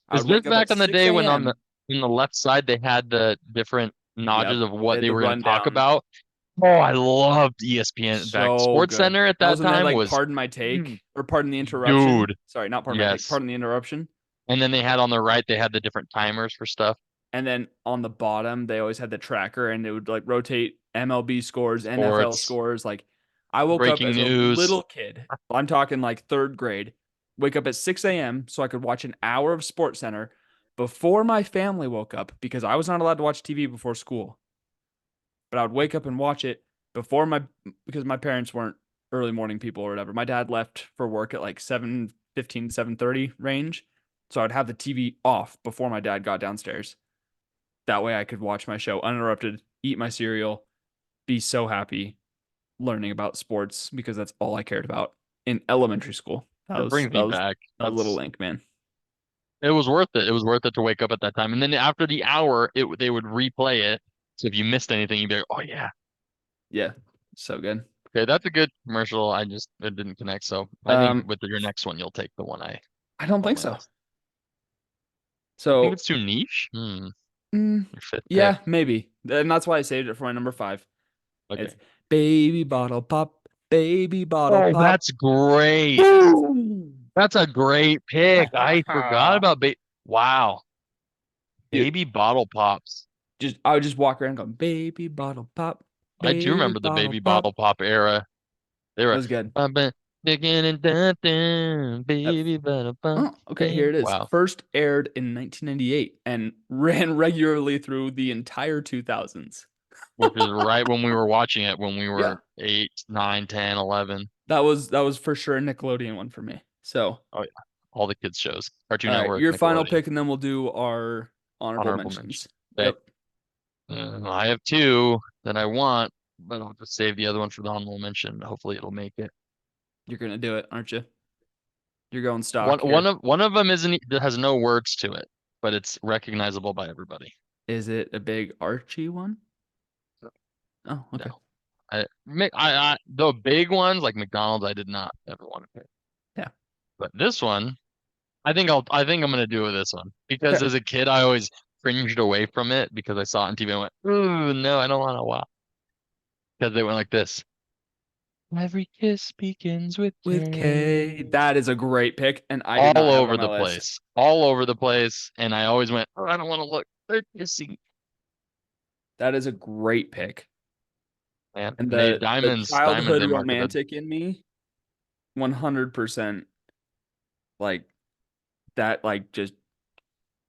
I Is would this wake up at back in the day 6 when a.m. on the left side they had the different Yep. notches of They what had they the were going to talk rundown. about? Oh, I loved ESPN. Back So Sports good. Center at That that was when they had time like was, pardon my mm, take or pardon the interruption. dude, Sorry, not pardon my take, yes. pardon the interruption. And then they had on the right, they had the different timers for stuff. And then on the bottom, they always had the tracker and it would like rotate MLB scores, NFL Sports, scores. Like I woke up breaking as a news. little kid. I'm talking like third grade. Wake up at 6 a.m. so I could watch an hour of Sports Center before my family woke up because I was not allowed to watch TV before school. But I would wake up and watch it before my because my parents weren't early morning people or whatever. My dad left for work at like 7:15, 7:30 range. So I'd have the TV off before my dad got downstairs. That way I could watch my show uninterrupted, eat my cereal, be so happy learning about sports because that's all I cared about in elementary school. That It was brings that me was back. that was little Link, man. It was worth it. It was worth it to wake up at that time. And then after the hour, they would replay it. So if you missed anything, you'd be like, oh yeah. Yeah, so good. Okay, that's a good commercial. It didn't connect. So I think Um, with your next one, you'll take the one I I don't on think my so. list. You think So, it's too niche? mm, Your fifth pick. yeah, maybe, and that's why I saved it for my number five. It's Okay. baby bottle pop, baby bottle Oh, pop. that's great. Boom! That's a great pick. I forgot about Wow. Dude, Baby bottle pops. just I would just walk around going, baby bottle pop, I do baby remember the bottle baby pop. bottle pop era. They That were was good. I've been digging and dancing, Uh, baby bottle pop. oh, okay, here it is. Wow. First aired in 1998 and ran regularly through the entire 2000s. Which is right when we were watching it when we Yeah, were 8, 9, 10, 11. that was for sure a Nickelodeon one for me. So, Oh yeah. All the kids shows. Cartoon all right, Network, your final Nickelodeon. pick, and then we'll do our honorable Honorable mention. mentions. Okay. Yep, I have two that I want, but I'll just save the other one for the honorable mention. Hopefully it'll make it. you're gonna do it, aren't you? You're going One stock one here. of one of them isn't that has no words to it, but it's recognizable by everybody. Is it a big Archie one? Oh, okay. No. The big ones like McDonald's I did not ever want to pick. Yeah. But this one, I think I'm gonna do with this one. Because Okay. as a kid I always cringed away from it because I saw it on TV and went, ooh, no, I don't want to watch. Because they went like this. Every kiss begins with With K. K. That is a great pick, and I did All not have it on over my the list. place. All over the place. And I always went, oh, I don't want to look. They're kissing. That is a great pick. Man. And And they the diamonds childhood they marketed. romantic in me, 100% like that like just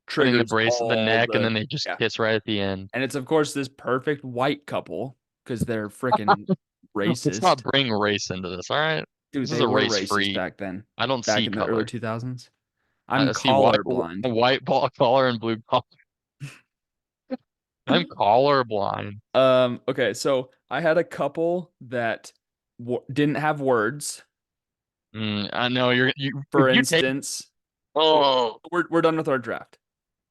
Putting the triggers brace at the all neck and the then they just yeah. kiss right at the end. And it's of course this perfect white couple because they're freaking Let's not racist. bring race into this, all right? Dude, This is they a were race racist free. back then, I don't back see in the early color. 2000s. I'm I see white colorblind. white ball collar and blue collar. I'm color blind. Okay, so I had a couple that didn't have words. I know if For you take instance, oh, oh we're done with our draft.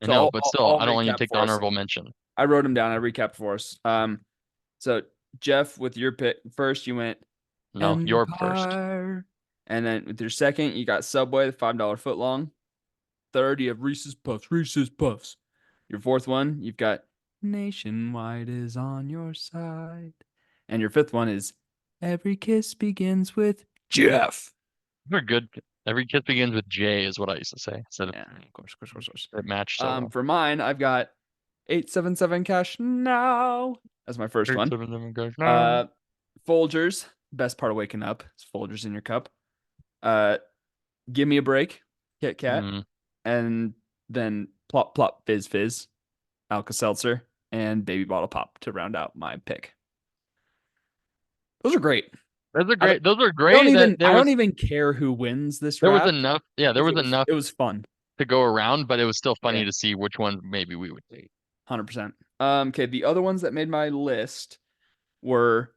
I So know, I'll, but I'll, still I'll I don't want you to recap take the for us. honorable mention. I wrote them down. I recapped for us. So Jeff, with your pick first, you went No, you're first. Empire, and then with your second, you got Subway, the $5 foot long. Third, you have Reese's Puffs, Reese's Puffs. Your fourth one, you've got Nationwide is on your side, and your fifth one is Every kiss begins with Jeff. They're good. Every kiss begins with J is what I used to say. Instead of Yeah, of course, of course, of course, of course. it matched so well. For mine, I've got 877 cash now as my first Eight, one. seven, seven, guys. No. Uh, Folgers, best part of waking up is Folgers in your cup. Uh, Give me a break, Kit Kat, Mm, and then Plop Plop Fizz Fizz, Alka Seltzer, and Baby Bottle Pop to round out my pick. Those are great. those are I don't, great. Ththose are I don't great. That even I don't even care who wins this there was draft enough. Yeah, there because was it was enough it was fun. to go around, but it was still funny Yeah, to see which one maybe we would take. 100%. Okay, the other ones that made my list were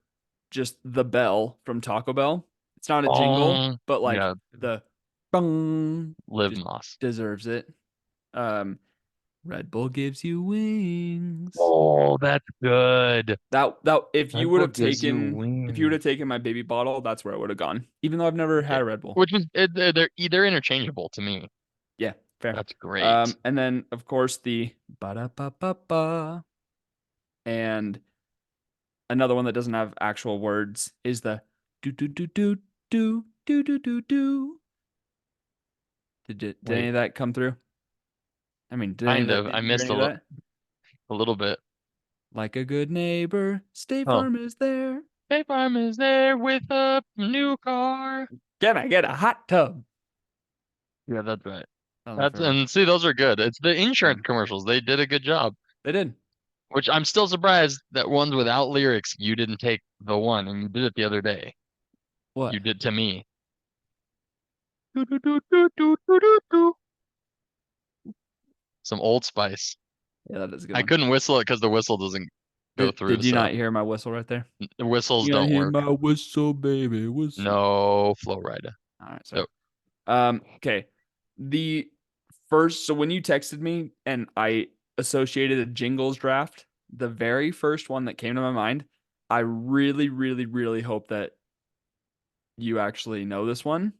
just the bell from Taco Bell. It's not a jingle, but like Yeah, the bung Live just Moss. deserves it. Um, Red Bull gives you wings. Oh, that's good. That if you Red would Bull have gives you taken if you would wings. have taken my baby bottle, that's where I would have gone. Even though I've never Okay. had a Red Bull. Which is they're interchangeable to me. Yeah, fair. That's great. And then of course the ba da ba ba ba and another one that doesn't have actual words is the do do do do do do do do do. Did any Wait, of that come through? I mean, did any of kind that? of. Did I you hear missed any of that? a little bit. Like a good neighbor, State Oh, Farm is there. State Farm is there with a new car. Can I get a hot tub? Yeah, that's right. That was my That's favorite. and see, those are good. It's the Yeah, insurance commercials. They did a good job. they did. Which I'm still surprised that ones without lyrics, you didn't take the one, and you did it the other day. What? You did to me. Do, do, do, do, do, do, do, do. Some Old Spice. Yeah, that is a good I one. couldn't whistle it because the whistle doesn't go through, Did you so not hear my whistle right there? the whistles You gotta don't hear work. my whistle, baby, whistle. No flow rider. All right, sorry. So Okay. The first, so when you texted me and I associated a Jingles draft, the very first one that came to my mind, I really, really, really hope that you actually know this one.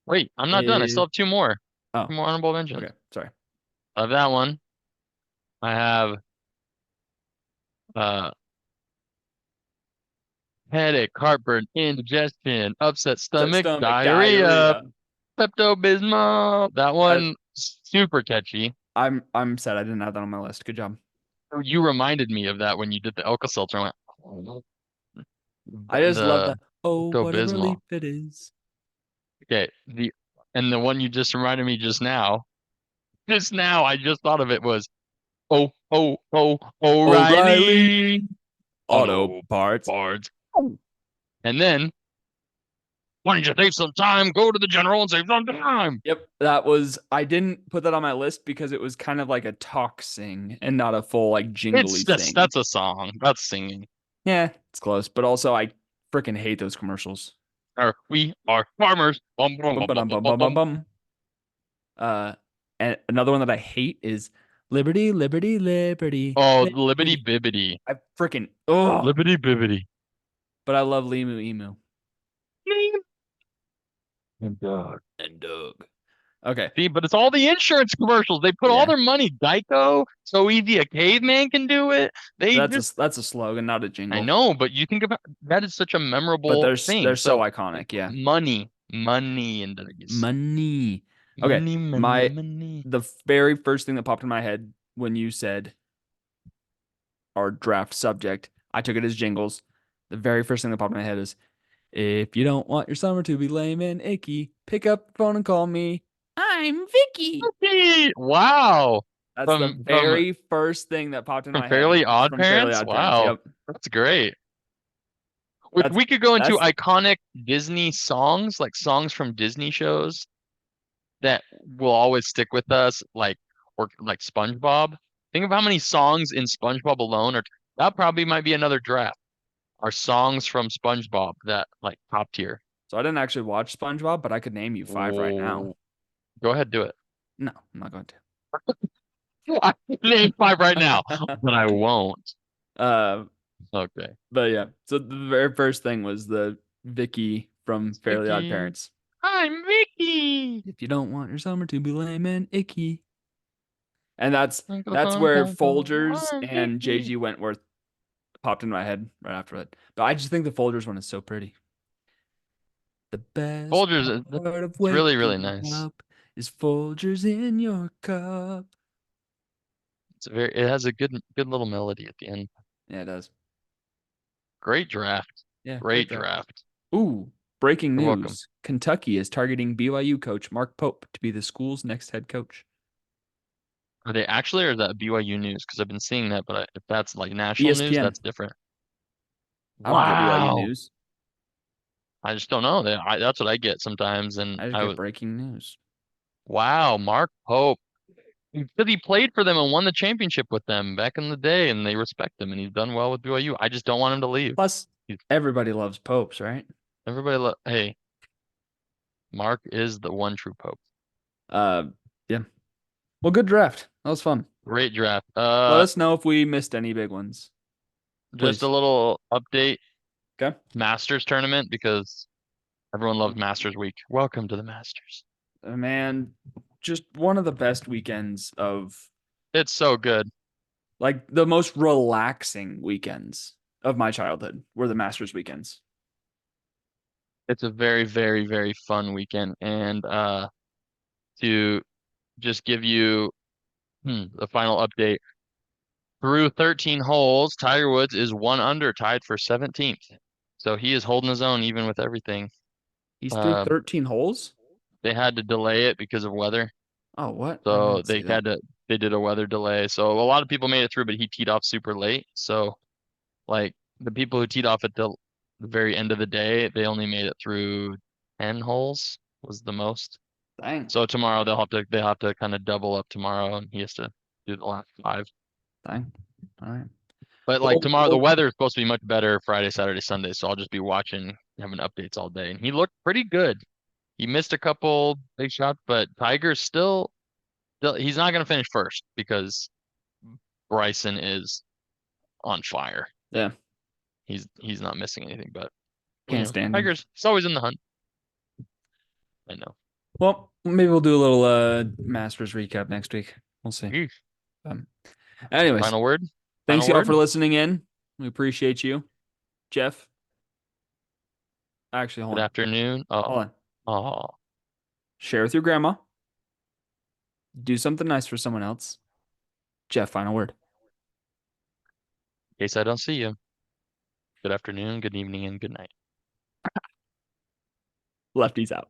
wait, I'm not done. I Is still have two more. oh, Two more honorable okay, mentions. sorry. Of that one, I have uh headache, heartburn, indigestion, upset Set stomach, stomach diarrhea, diarrhea. Pepto-Bismol. That That, one super catchy. I'm sad I didn't have that on my list. Good job. You reminded me of that when you did the Alka-Seltzer. I went, "Oh, I just love the that. Oh, what a Pepto-Bismol. relief it is. Okay, the one you just reminded me just now. Just now, I just thought of it was O'Reilly O'Reilly Auto Auto Parts. Parts. And then, why don't you save some time? Go to the general and save some time. Yep, that was. I didn't put that on my list because it was kind of like a talk sing and not a full like It's jingly that's sing. that's a song. That's singing. Yeah, it's close, but also I freaking hate those commercials. Or we are farmers. Bum, bum, Bum bum, bum bum, bum bum, bum bum, bum bum. bum. Uh, and another one that I hate is Liberty, Liberty, Liberty, Oh, Libbity Liberty. Bibbity. I freaking Libbity Bibbity. but I love Limu Emu And Doug. and Doug. Okay, See, but it's all the insurance commercials. They put all yeah, their money. Geico, so easy a caveman can do it. They just, that's a slogan, not a I jingle. know, but you think about that is such a But memorable they're thing. so So iconic. Yeah, money in Vegas. money. Okay, Money, money, my money. the very first thing that popped in my head when you said our draft subject, I took it as jingles. The very first thing that popped in my head is if you don't want your summer to be lame and icky, pick up the phone and call me. I'm Vicky. Hey, wow. That's the From very first thing that popped in from my head Fairly was Odd from Fairly Parents. Odd Parents. Wow, Yep. that's great. Which That's we could go into that's iconic Disney songs, like songs from Disney shows that will always stick with us, like or like SpongeBob. Think of how many songs in SpongeBob alone are that probably might be another draft. Are songs from SpongeBob that like top tier. so I didn't actually watch SpongeBob, but I could name you five right now. Oh, go ahead, do it. No, I'm not going I can name five right now, to. but I won't. uh, Okay. but yeah. So the very first thing was the Vicky from It's Fairly Odd Vicky. Parents. I'm Vicky. If you don't want your summer to be lame and icky. And Twinkle, that's where twinkle, Folgers I'm and Vicky. JG Wentworth popped into my head right after that. But I just think the Folgers one is so pretty. The best Folgers, part of it's really, really waking nice. up is Folgers in your cup. It has a good little melody at the end. Yeah, it does. Great draft. Yeah, great Great draft. draft. Ooh, breaking You're welcome. news. Kentucky is targeting BYU coach Mark Pope to be the school's next head coach. Are they actually, or is that BYU news? Because I've been seeing that, but if that's like national news, ESPN. that's different. I don't get BYU Wow. news. I just don't know. That's what I get sometimes. I just get breaking news. Wow, Mark Pope. Because he played for them and won the championship with them back in the day, and they respect him, and he's done well with BYU. I just don't want him to leave. Plus, He's, everybody loves Popes, right? hey, Mark is the one true Pope. Uh, yeah. Well, good draft. That was fun. Great draft. Let us know if we missed any big ones, Just a please. little update. Okay. Masters tournament because everyone loves Masters Week. Welcome to the Masters. Man, just one of the best weekends of It's so good. like the most relaxing weekends of my childhood were the Masters weekends. It's a very, very, very fun weekend. And to just give you the final update, through 13 holes, Tiger Woods is one under, tied for 17th. So he is holding his own even with everything. He's through Uh, 13 holes. they had to delay it because of weather. Oh, what? I So didn't see that. they did a weather delay. So a lot of people made it through, but he teed off super late. So like the people who teed off at the very end of the day, they only made it through 10 holes was the most. Dang, So tomorrow they'll have to kind of double up tomorrow, and he has to do the last five. dang. All right. But like Well, tomorrow, the well, weather is supposed to be much better Friday, Saturday, Sunday. So I'll just be watching, having updates all day. And he looked pretty good. He missed a couple big shots, but Tiger's still he's not going to finish first because Bryson is on fire. yeah, He's not missing anything, but can't stand him. Tiger's he's always in the hunt. I know. Well, maybe we'll do a little Masters recap next week. We'll see. Eesh. Um, anyways, Final word. thanks Final y'all word. for listening in. We appreciate you. Jeff, actually, hold Good on. afternoon. Hold Oh, on. oh. Share with your grandma. Do something nice for someone else. Jeff, final word. In case I don't see you. Good afternoon, good evening, and good night. Lefties out.